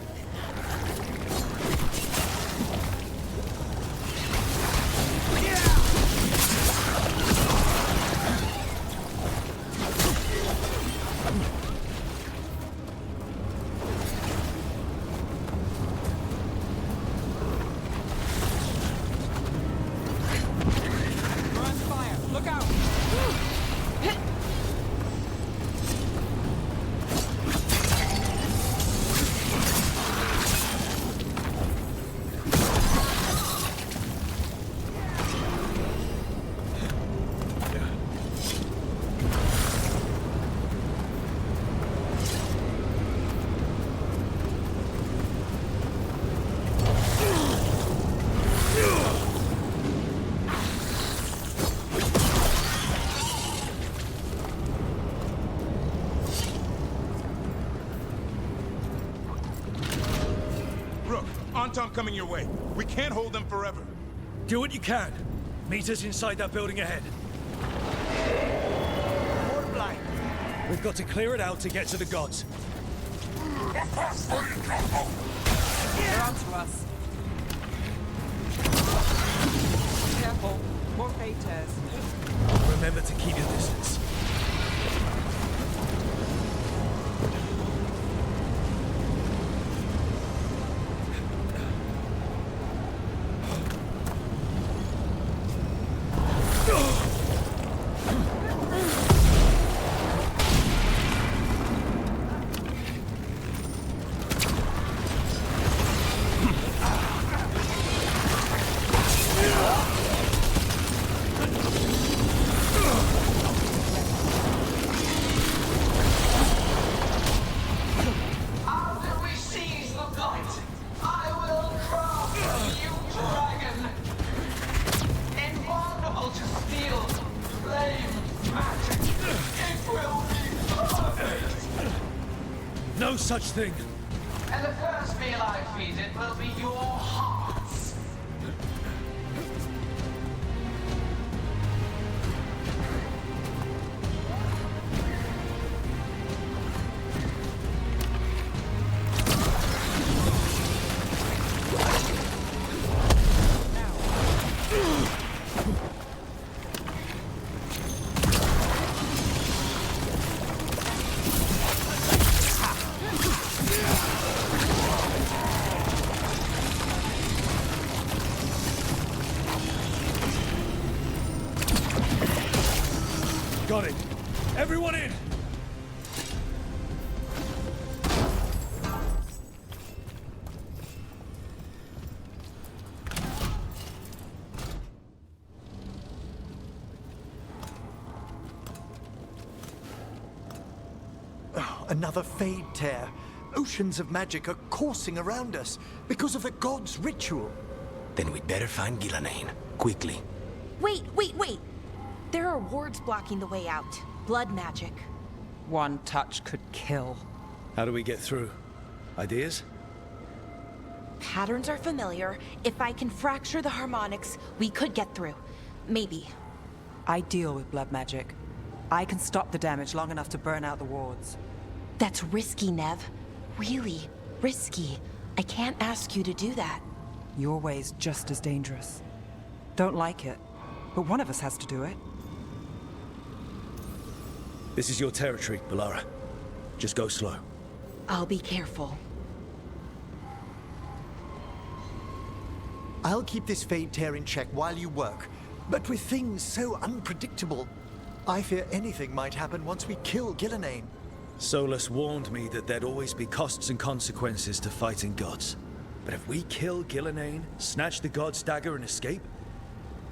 Anton coming your way. We can't hold them forever. Do what you can. Meet us inside that building ahead. More blight. We've got to clear it out to get to the gods. They're onto us. Careful. More Fade tears. Remember to keep your distance. no such thing. And the first meal I feed it will be your hearts. Got it. Everyone in! Oh, another Fade tear. Oceans of magic are coursing around us because of the god's ritual. Then we'd better find Gillenane, quickly. Wait. There are wards blocking the way out. Blood magic. One touch could kill. How do we get through? Ideas? Patterns are familiar. If I can fracture the harmonics, we could get through. Maybe. I deal with blood magic. I can stop the damage long enough to burn out the wards. That's risky, Nev. Really risky. I can't ask you to do that. Your way's just as dangerous. Don't like it, but one of us has to do it. This is your territory, Balara. Just go slow. I'll be careful. I'll keep this Fade tear in check while you work. But with things so unpredictable, I fear anything might happen once we kill Gillenane. Solus warned me that there'd always be costs and consequences to fighting gods. But if we kill Gillenane, snatch the god's dagger and escape,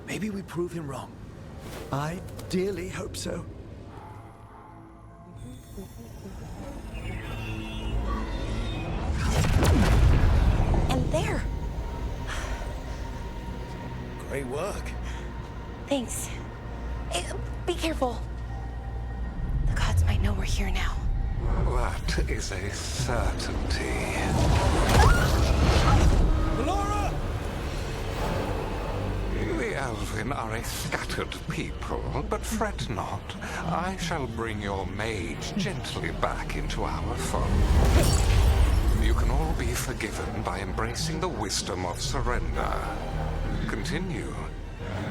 maybe we prove him wrong. I dearly hope so. And there. Great work. Thanks. Be careful. The gods might know we're here now. That is a certainty. Balara! The Elven are a scattered people, but fret not. I shall bring your mage gently back into our fold. You can all be forgiven by embracing the wisdom of surrender. Continue,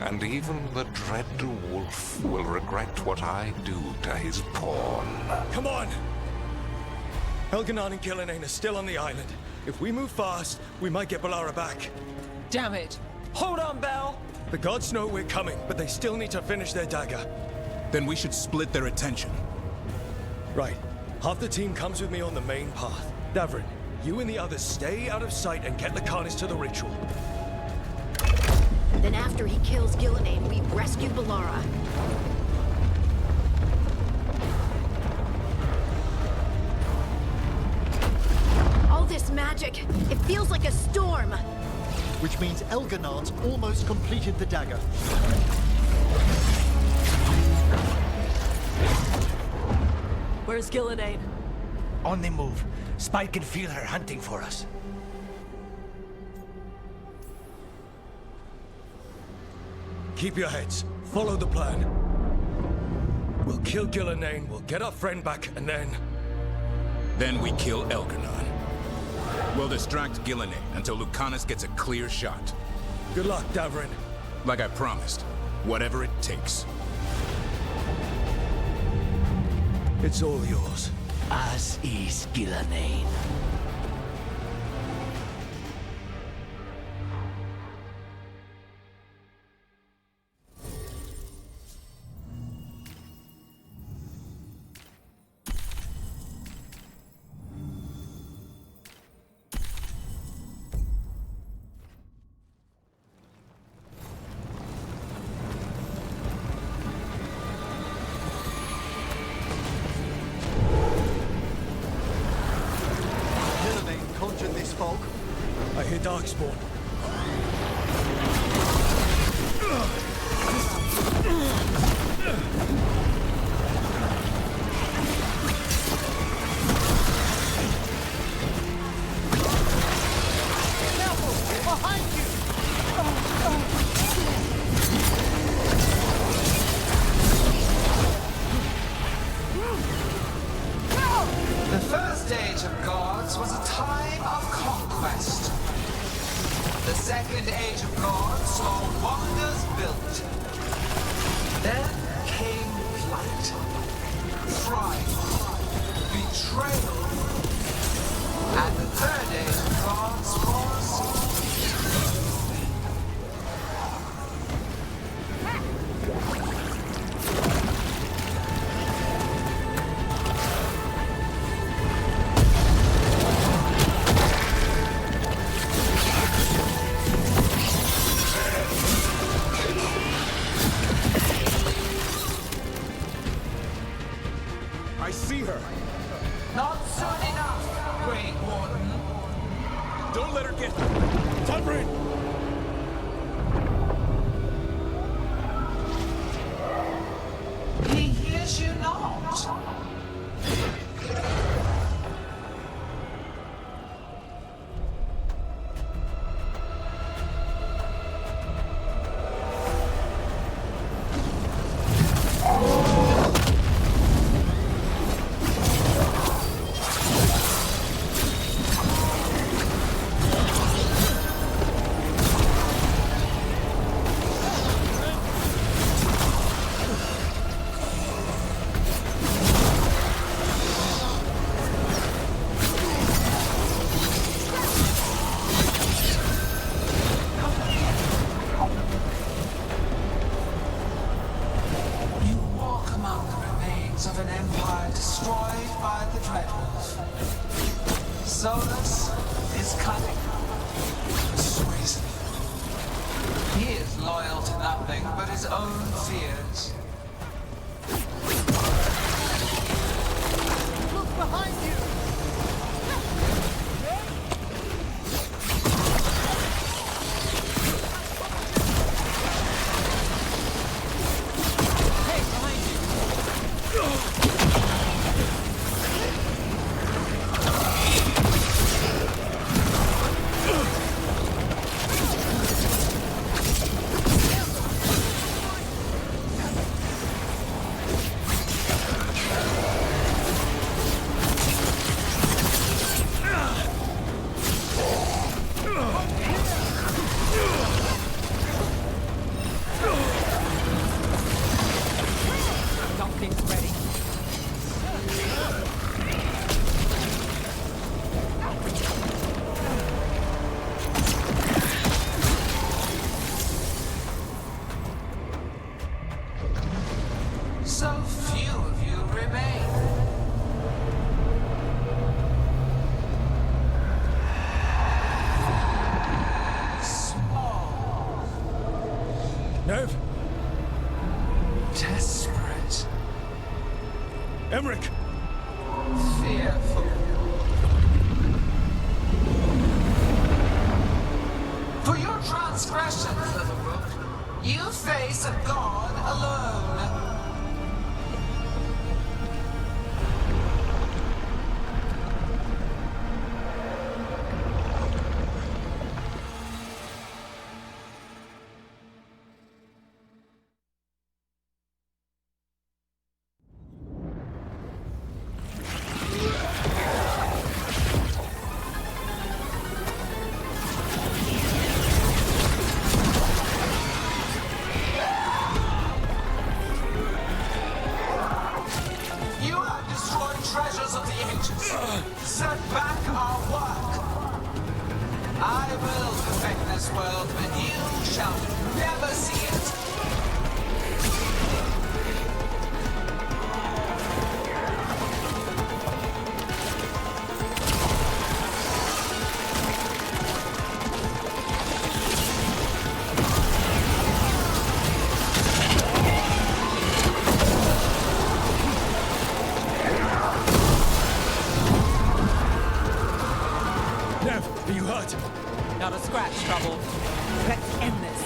and even the dread wolf will regret what I do to his pawn. Come on! Elganon and Gillenane are still on the island. If we move fast, we might get Balara back. Damn it! Hold on, Belle! The gods know we're coming, but they still need to finish their dagger. Then we should split their attention. Right. Half the team comes with me on the main path. Davrin, you and the others stay out of sight and get the Carnis to the ritual. Then after he kills Gillenane, we rescue Balara. All this magic, it feels like a storm. Which means Elganon's almost completed the dagger. Where's Gillenane? On the move. Spike can feel her hunting for us. Keep your heads. Follow the plan. We'll kill Gillenane, we'll get our friend back, and then... Then we kill Elganon. We'll distract Gillenane until Lucanus gets a clear shot. Good luck, Davrin. Like I promised, whatever it takes. It's all yours. As is Gillenane. Conjured this fog. I hear Darkspawn. Defeat. Pride. Betrayal. And the third is God's force. I see her. Not soon enough, Great Warden. Don't let her get... Tybrin! He hears you not. Of an empire destroyed by the Dreadwolf. Solus is cunning, persuasive. He is loyal to nothing but his own fears. Look behind you! So few of you remain. Small. Nev? Desperate. Emmerich! Fearful. For your transgressions, little rook, you face a god alone. Treasures of the ancients. Set back our work. I will perfect this world, but you shall never see it. Are you hurt? Not a scratch, Trouble. Let's end this.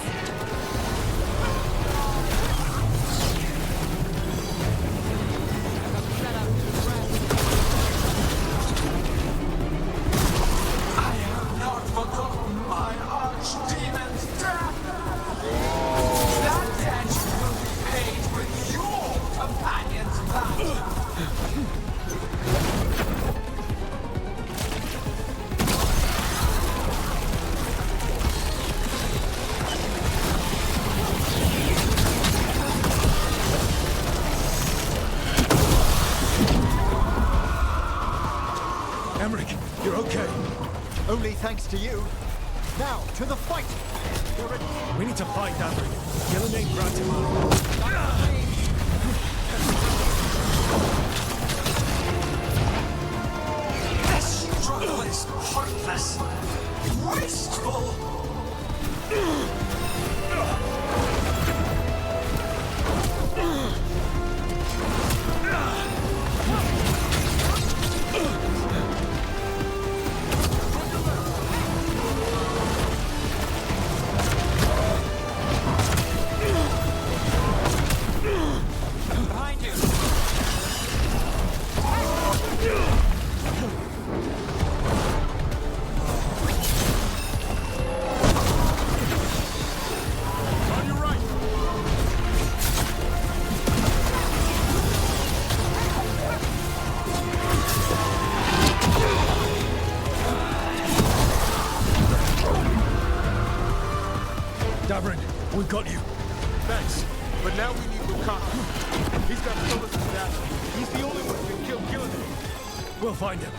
I have not forgotten my archdemon's death. That debt will be paid with your companion's blood. Emmerich, you're okay. Only thanks to you. Now, to the fight! We need to find Emmerich. Gillenane brought him on. This struggle is heartless, wasteful. Behind you. On your right. Davrin, we've got you. Thanks. But now we need Lucano. He's got Solus's data. He's the only one who can kill Gillenane. We'll find him.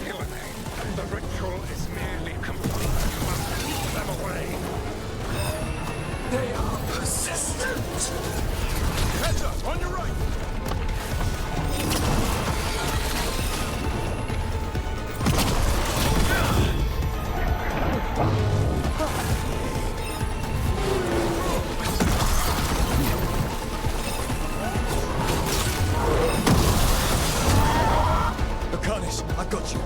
Gillenane, the ritual is nearly complete. You must keep them away. They are persistent. Heads up, on your right. Akanis, I've got you.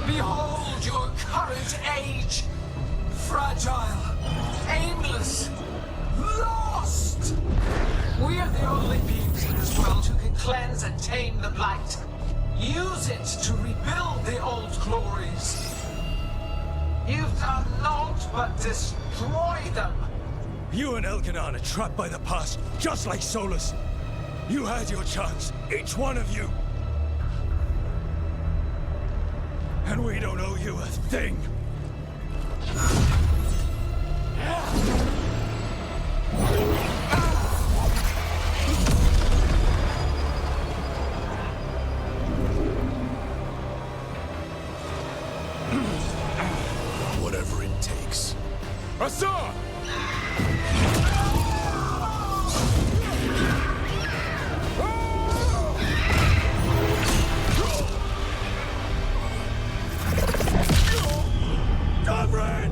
Behold your current age. Fragile, aimless, lost. We are the only beings in this world who can cleanse and tame the blight. Use it to rebuild the old glories. You've done naught but destroy them. You and Elganon are trapped by the past, just like Solus. You had your chance, each one of you. And we don't owe you a thing. Whatever it takes. Assad! Davrin!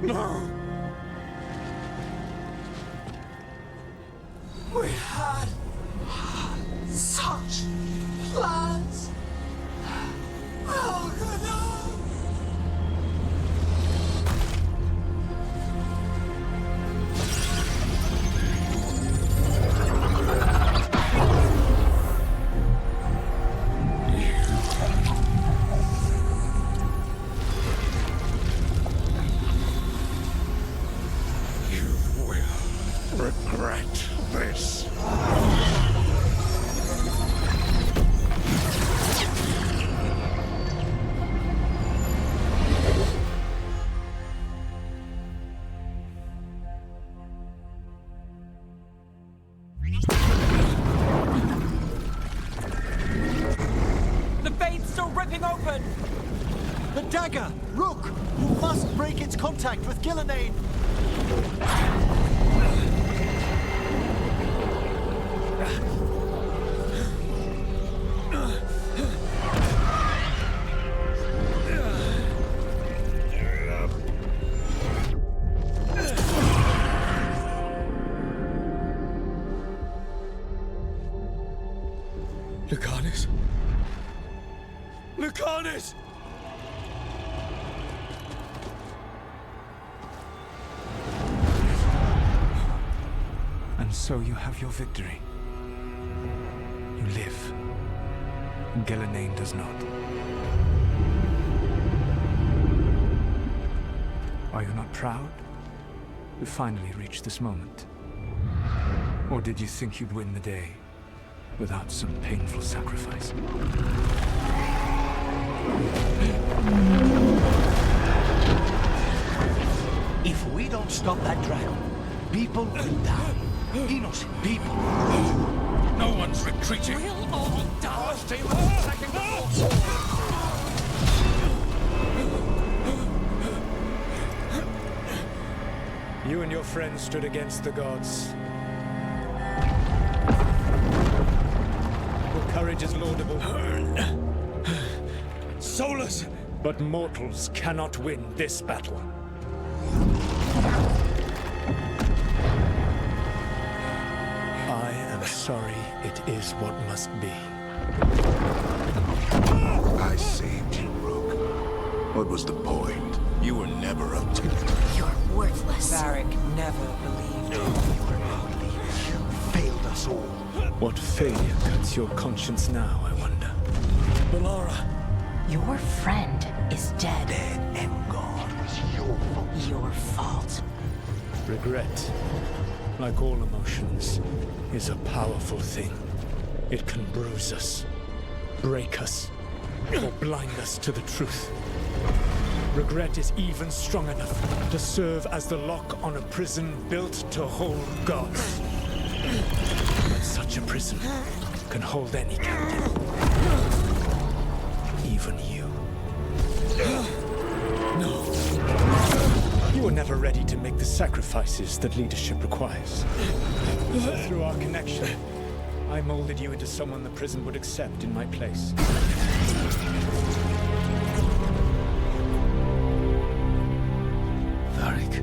No. We had such plans. Oh, God, no. Regret this. dagger! Rook, you must break its contact with Gillenane! Lucanus? Lucanus! And so you have your victory. You live. Gillenane does not. Are you not proud to finally reach this moment? Or did you think you'd win the day without some painful sacrifice? If we don't stop that dragon, people will die. Innocent people. No one's retreating. We'll all die. Stay with the second You and your friends stood against the gods. Your courage is laudable. Solus! But mortals cannot win this battle. I am sorry, it is what must be. I saved you, Rook. What was the point? You were never up to it. You're worthless. Varric never believed in You failed us all. What failure cuts your conscience now, I wonder? Balara! Your friend is dead. Dead and gone. It was your fault. Your fault. Regret, like all emotions, is a powerful thing. It can bruise us, break us, or blind us to the truth. Regret is even strong enough to serve as the lock on a prison built to hold gods. But such a prison can hold any captive. Even you. No. You were never ready to make the sacrifices that leadership requires. Through our connection, I molded you into someone the prison would accept in my place. Varric.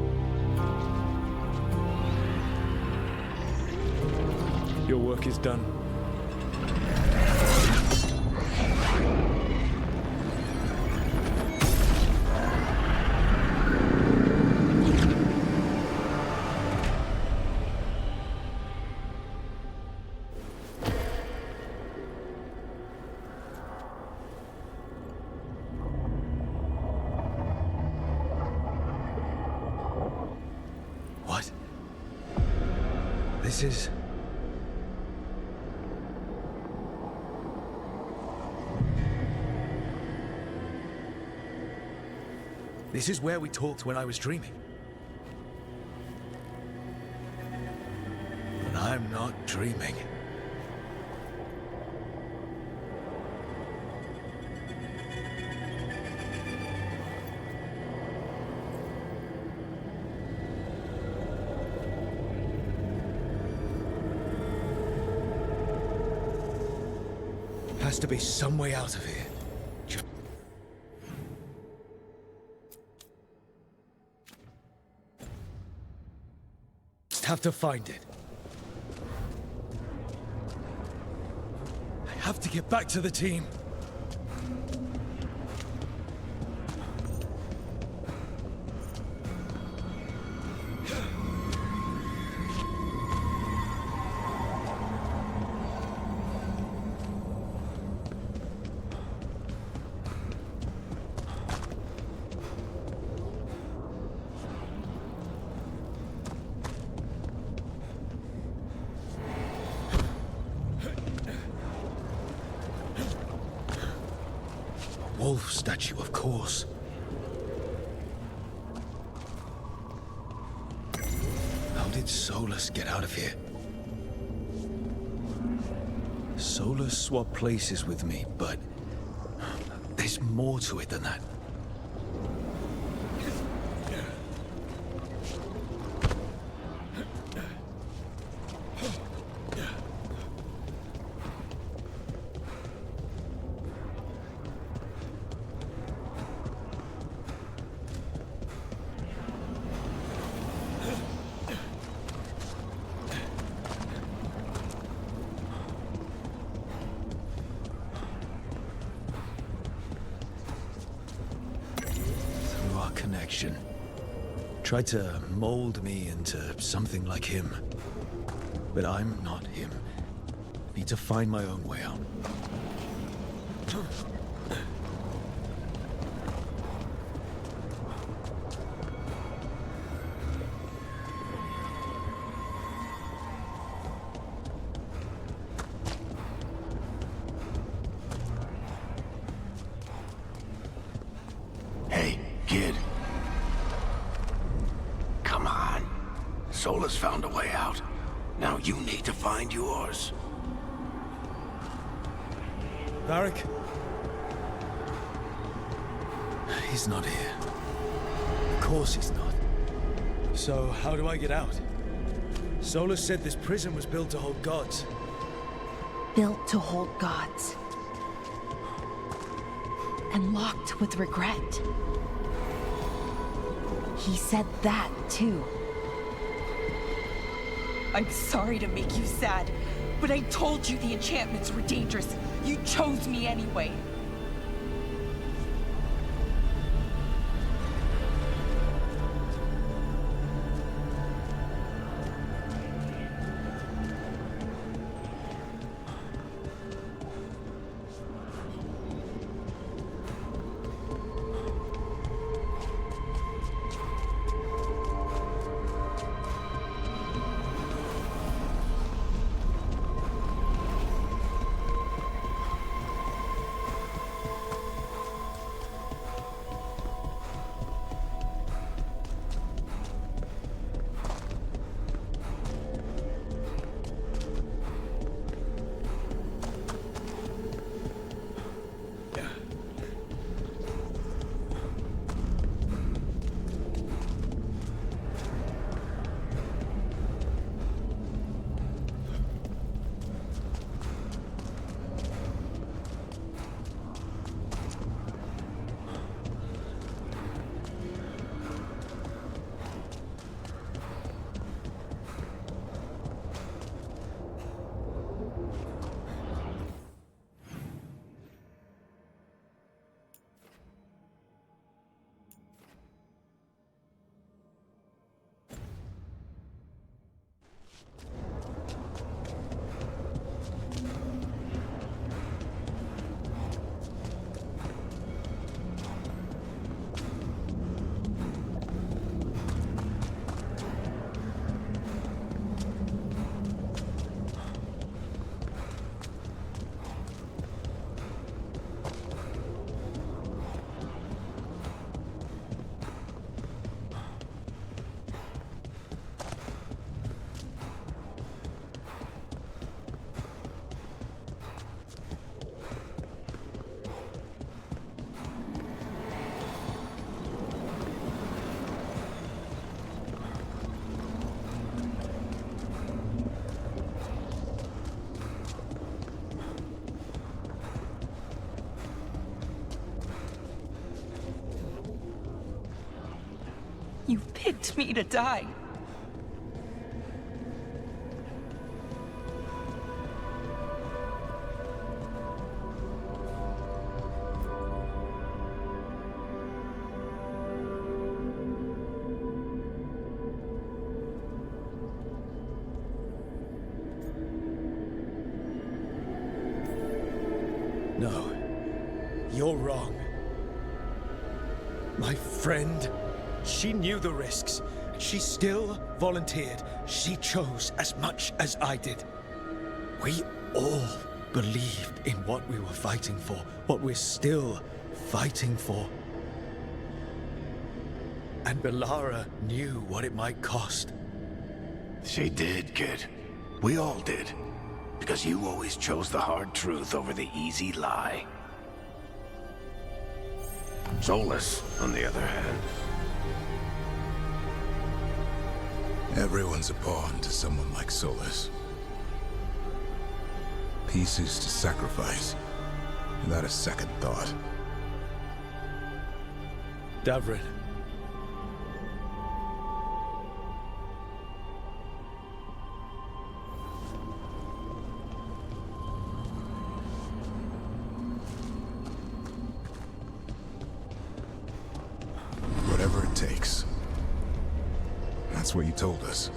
Your work is done. What? This is... This is where we talked when I was dreaming. But I'm not dreaming. Has to be some way out of here. Just have to find it. I have to get back to the team. Wolf statue, of course. How did Solus get out of here? Solus swapped places with me, but there's more to it than that. protection. Tried to mold me into something like him. But I'm not him. Need to find my own way out. Hey, kid. Come on. Solus found a way out. Now you need to find yours. Varric? He's not here. Of course he's not. So, how do I get out? Solus said this prison was built to hold gods. Built to hold gods. And locked with regret. He said that, too. I'm sorry to make you sad, but I told you the enchantments were dangerous. You chose me anyway. You picked me to die. No. You're wrong. My friend, she knew the risks. She still volunteered. She chose as much as I did. We all believed in what we were fighting for, what we're still fighting for. And Belara knew what it might cost. She did, kid. We all did. Because you always chose the hard truth over the easy lie. Solus, on the other hand. Everyone's a pawn to someone like Solus. Pieces to sacrifice, without a second thought. Davrin. Whatever it takes. That's what you told us.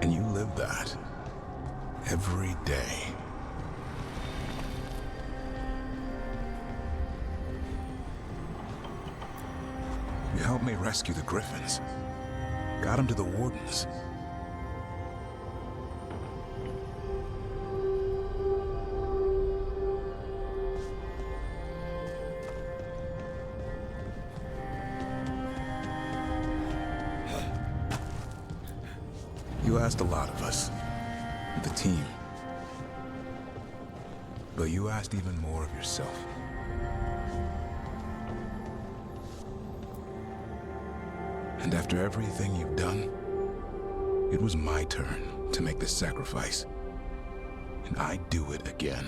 And you live that every day. You helped me rescue the Griffins. Got them to the Wardens. You asked a lot of us, the team. But you asked even more of yourself. And after everything you've done, it was my turn to make this sacrifice. And I'd do it again.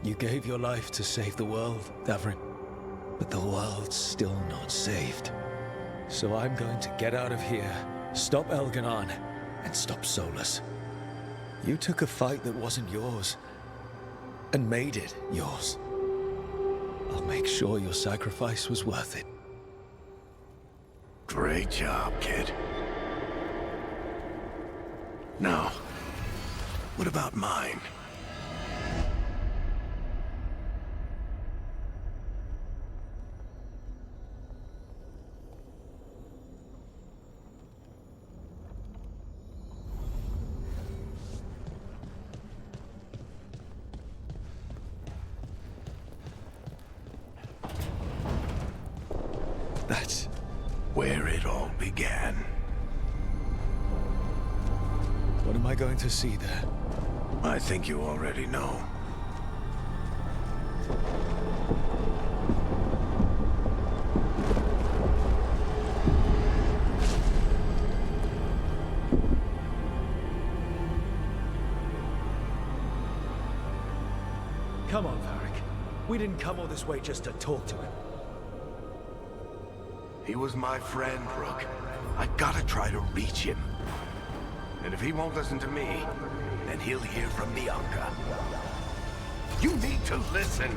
You gave your life to save the world, Davrin. But the world's still not saved. So I'm going to get out of here, stop Elganon, and stop Solus. You took a fight that wasn't yours, and made it yours. I'll make sure your sacrifice was worth it. Great job, kid. Now, what about mine? That's where it all began. What am I going to see there? I think you already know. Come on, Varric. We didn't come all this way just to talk to him. He was my friend, Rook. I gotta try to reach him. And if he won't listen to me, then he'll hear from Bianca. You need to listen!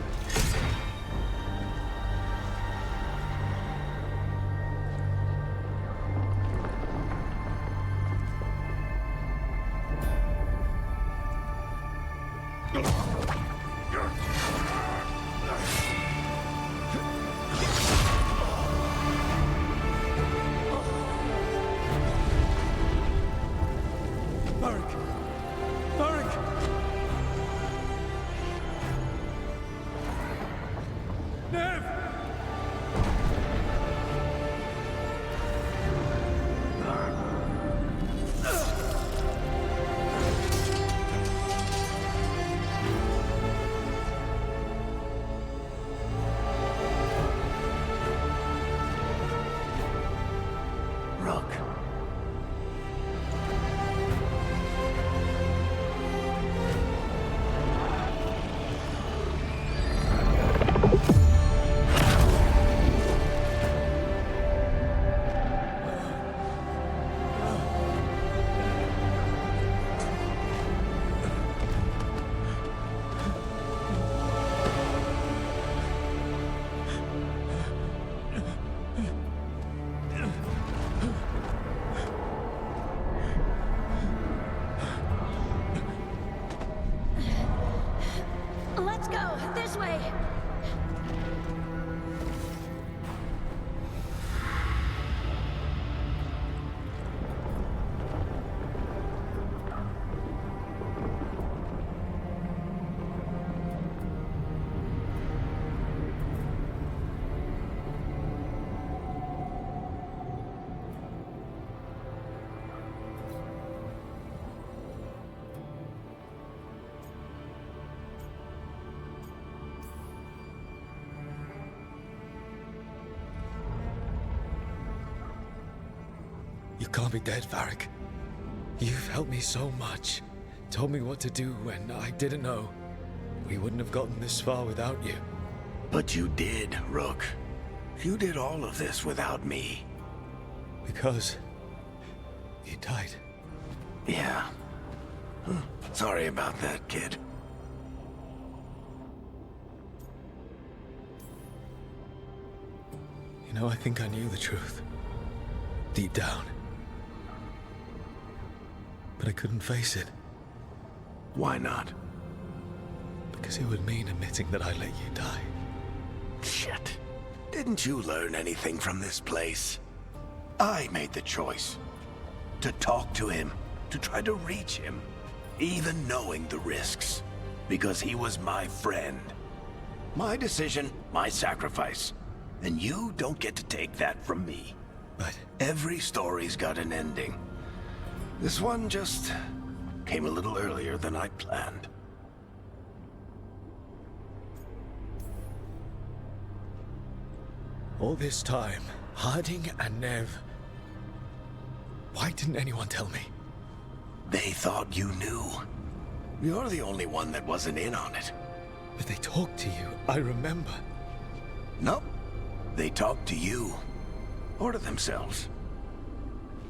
Let's go! This way! You can't be dead, Varric. You've helped me so much. Told me what to do when I didn't know. We wouldn't have gotten this far without you. But you did, Rook. You did all of this without me. Because you died. Yeah. Sorry about that, kid. I think I knew the truth. Deep down. But I couldn't face it. Why not? Because it would mean admitting that I let you die. Shit. Didn't you learn anything from this place? I made the choice. To talk to him, to try to reach him, even knowing the risks. Because he was my friend. My decision, my sacrifice. And you don't get to take that from me. But every story's got an ending. This one just came a little earlier than I'd planned. All this time, Harding and Nev... Why didn't anyone tell me? They thought you knew. You're the only one that wasn't in on it. But they talked to you, I remember. Nope. They talked to you. Or to themselves.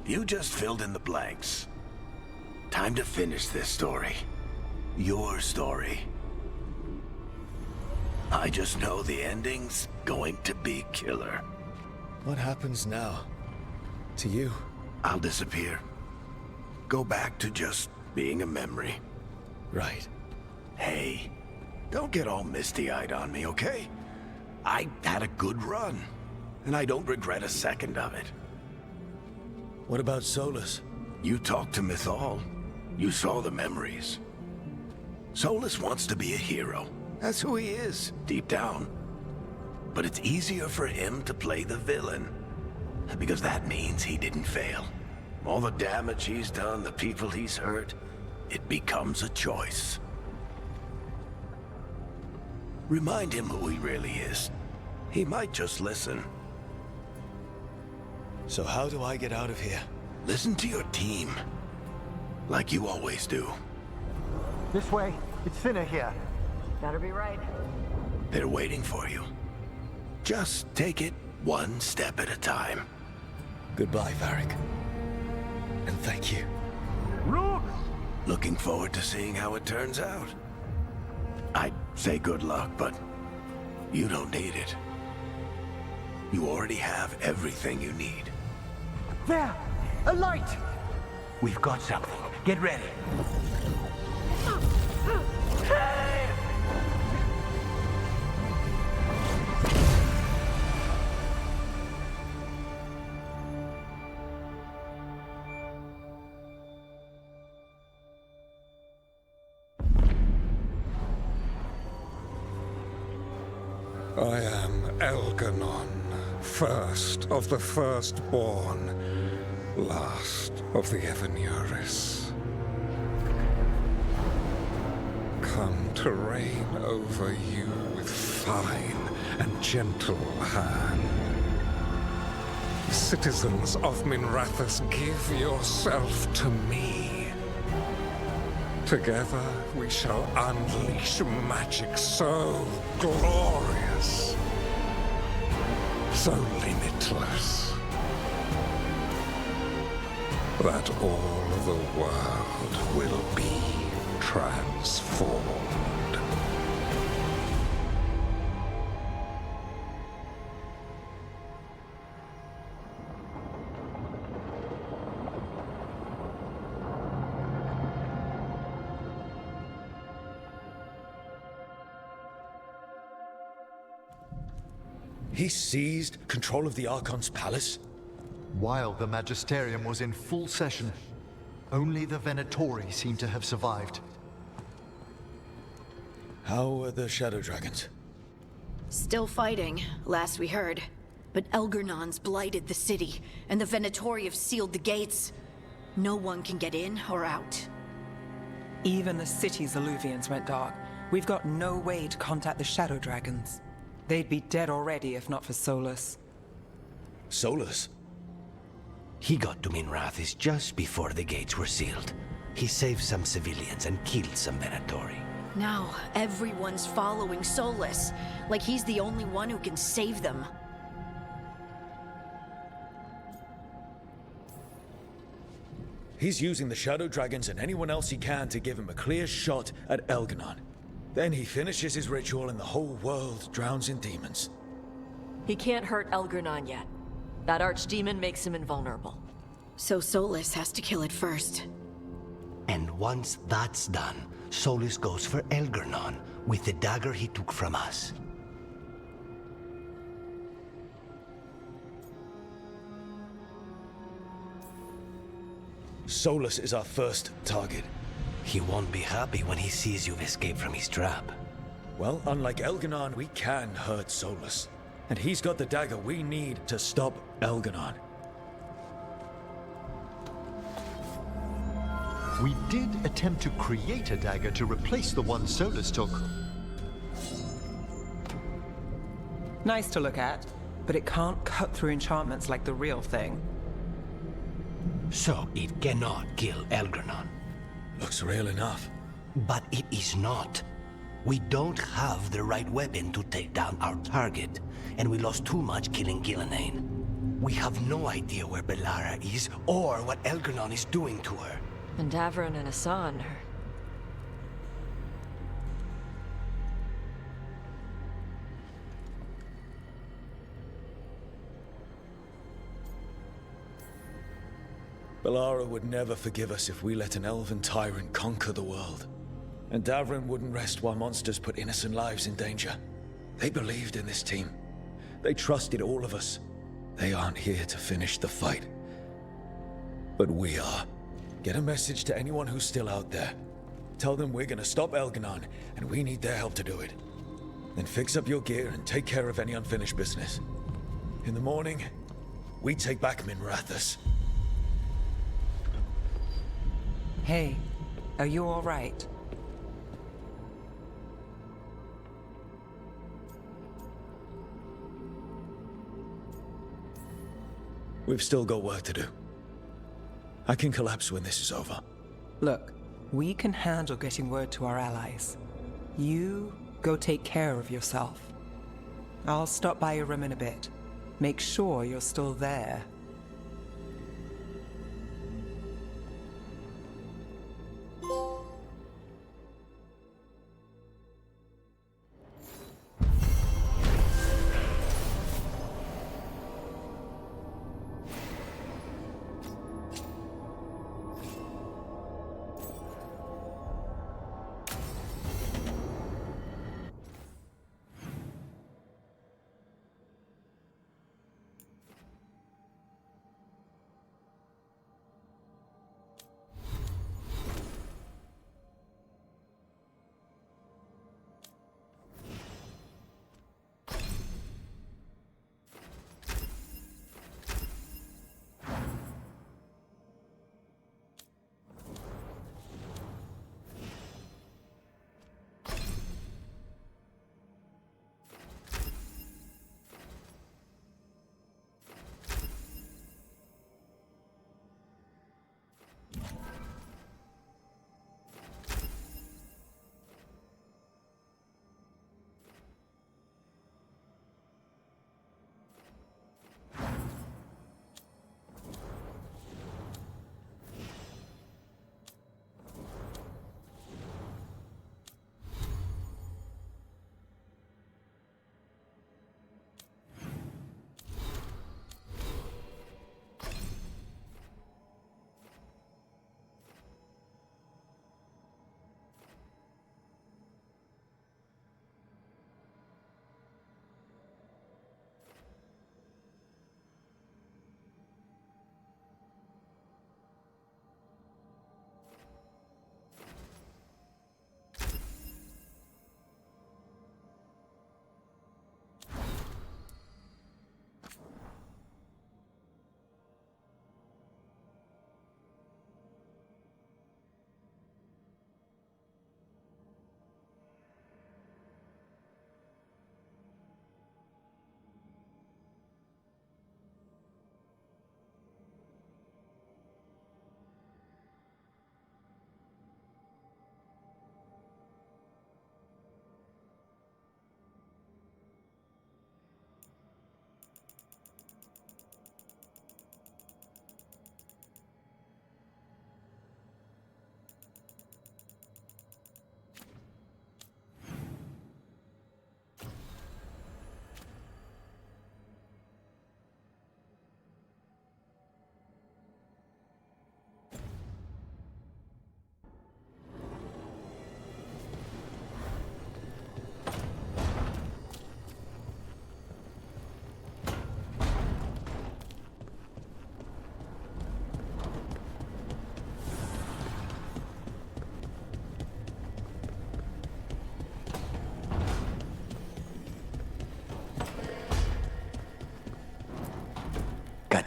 You just filled in the blanks. Time to finish this story. Your story. I just know the ending's going to be killer. What happens now? To you? I'll disappear. Go back to just being a memory. Right. Hey, don't get all misty-eyed on me, okay? I had a good run, and I don't regret a second of it. What about Solus? You talked to Mythal. You saw the memories. Solus wants to be a hero. That's who he is, deep down. But it's easier for him to play the villain. Because that means he didn't fail. All the damage he's done, the people he's hurt, it becomes a choice. Remind him who he really is. He might just listen. So how do I get out of here? Listen to your team. Like you always do. This way. It's thinner here. Better be right. They're waiting for you. Just take it one step at a time. Goodbye, Varric. And thank you. Rook! Looking forward to seeing how it turns out. I'd say good luck, but you don't need it. You already have everything you need. There! A light! We've got something. Get ready. I am Elganon, first of the firstborn, last of the Evanuris. Come to reign over you with fine and gentle hand. Citizens of Minrathous, give yourself to me. Together we shall unleash magic so glorious, so limitless, that all the world will be transformed. He seized control of the Archon's palace? While the Magisterium was in full session, only the Venatori seem to have survived. How are the Shadow Dragons? Still fighting, last we heard. But Elgernon's blighted the city, and the Venatori have sealed the gates. No one can get in or out. Even the city's Alluvians went dark. We've got no way to contact the Shadow Dragons. They'd be dead already if not for Solus. Solus? He got to Minrathous just before the gates were sealed. He saved some civilians and killed some Venatori. Now, everyone's following Solus, like he's the only one who can save them. He's using the Shadow Dragons and anyone else he can to give him a clear shot at Elganon. Then he finishes his ritual and the whole world drowns in demons. He can't hurt Elgernon yet. That archdemon makes him invulnerable. So Solus has to kill it first. And once that's done, Solus goes for Elgernon with the dagger he took from us. Solus is our first target. He won't be happy when he sees you've escaped from his trap. Well, unlike Elgernon, we can hurt Solus. And he's got the dagger we need to stop Elgernon. We did attempt to create a dagger to replace the one Solus took. Nice to look at, but it can't cut through enchantments like the real thing. So it cannot kill Elgernon. Looks real enough. But it is not. We don't have the right weapon to take down our target, and we lost too much killing Gillenane. We have no idea where Bellara is, or what Elgernon is doing to her. And Davron and Hassan are... Bellara would never forgive us if we let an elven tyrant conquer the world. And Davron wouldn't rest while monsters put innocent lives in danger. They believed in this team. They trusted all of us. They aren't here to finish the fight. But we are. Get a message to anyone who's still out there. Tell them we're gonna stop Elgernon, and we need their help to do it. Then fix up your gear and take care of any unfinished business. In the morning, we take back Minrathous. Hey, are you all right? We've still got work to do. I can collapse when this is over. Look, we can handle getting word to our allies. You go take care of yourself. I'll stop by your room in a bit. Make sure you're still there.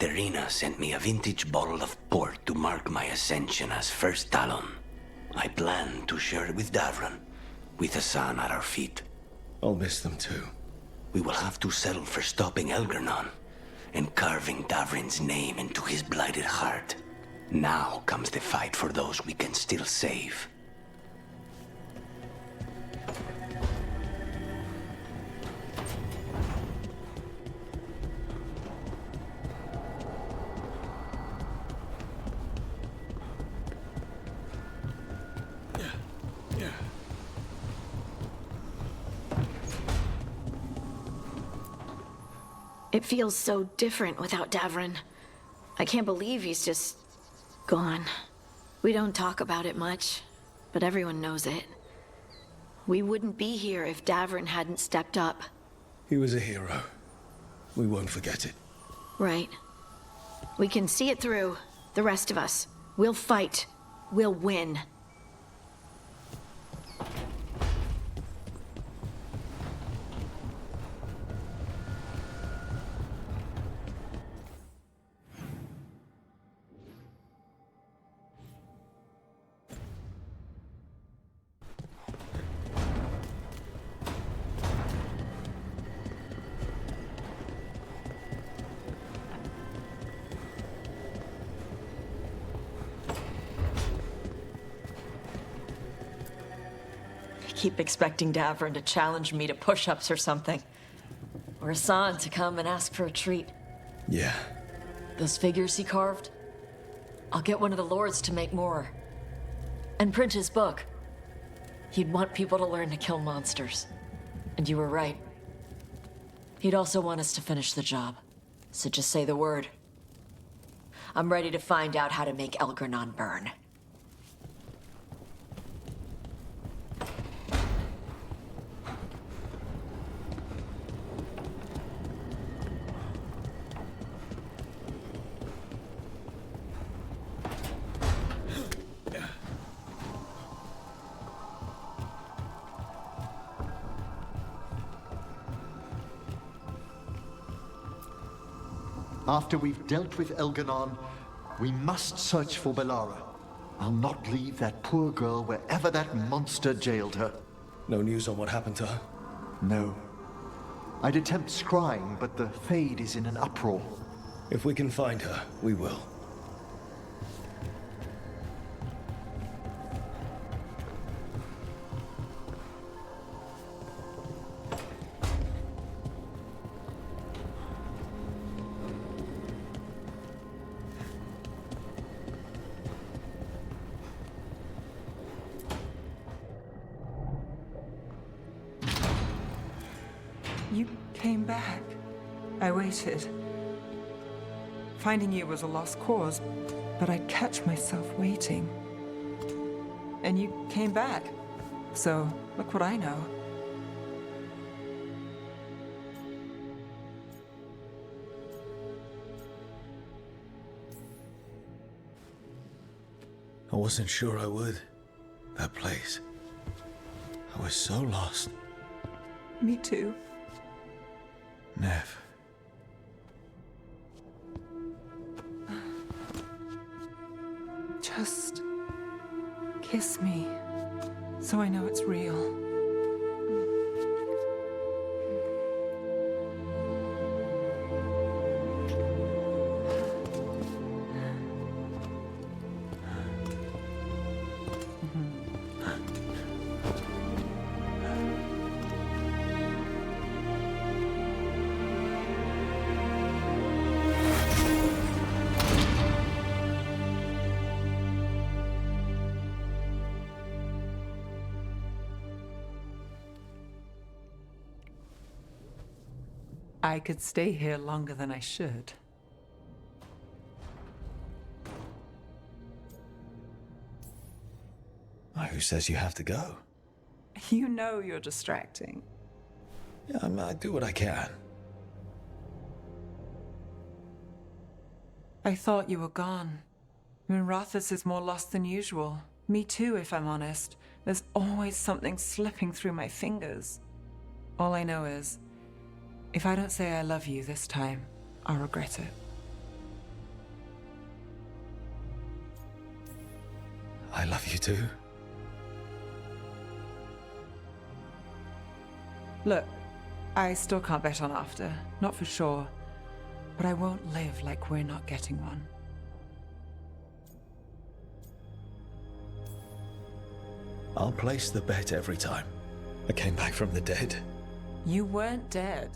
Katerina sent me a vintage bottle of port to mark my ascension as First Talon. I plan to share it with Davron, with the sun at our feet. I'll miss them too. We will have to settle for stopping Elgernon and carving Davrin's name into his blighted heart. Now comes the fight for those we can still save. It feels so different without Davron. I can't believe he's just gone. We don't talk about it much, but everyone knows it. We wouldn't be here if Davron hadn't stepped up. He was a hero. We won't forget it. Right. We can see it through, the rest of us. We'll fight. We'll win. I keep expecting Davron to challenge me to push-ups or something. Or Hassan to come and ask for a treat. Yeah. Those figures he carved? I'll get one of the lords to make more. And print his book. He'd want people to learn to kill monsters. And you were right. He'd also want us to finish the job. So just say the word. I'm ready to find out how to make Elgernon burn. After we've dealt with Elgernon, we must search for Bellara. I'll not leave that poor girl wherever that monster jailed her. No news on what happened to her? No. I'd attempt scrying, but the Fade is in an uproar. If we can find her, we will. You came back. I waited. Finding you was a lost cause, but I'd catch myself waiting. And you came back. So, look what I know. I wasn't sure I would. That place. I was so lost. Me too. Nev. Just kiss me, so I know it's real. I could stay here longer than I should. Who says you have to go? You know you're distracting. Yeah, I do what I can. I thought you were gone. Rathus is more lost than usual. Me too, if I'm honest. There's always something slipping through my fingers. All I know is, if I don't say I love you this time, I'll regret it. I love you too. Look, I still can't bet on after, not for sure. But I won't live like we're not getting one. I'll place the bet every time. I came back from the dead. You weren't dead.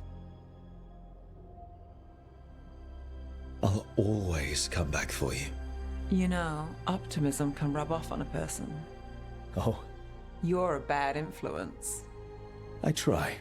I'll always come back for you. You know, optimism can rub off on a person. Oh, You're a bad influence. I try.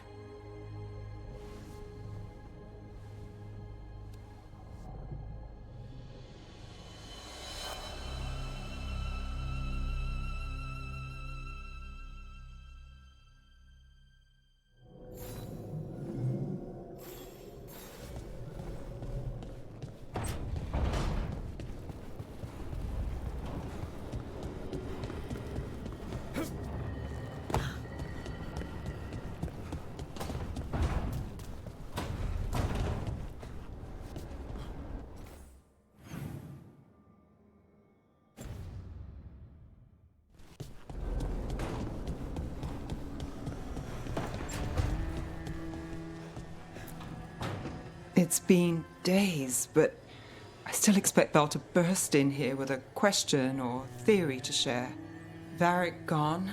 It's been days, but I still expect Belle to burst in here with a question or theory to share. Varric gone,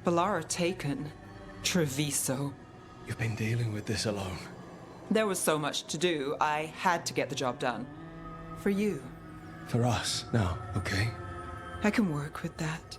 Balara taken, Treviso. You've been dealing with this alone. There was so much to do, I had to get the job done. For you. For us, now, okay? I can work with that.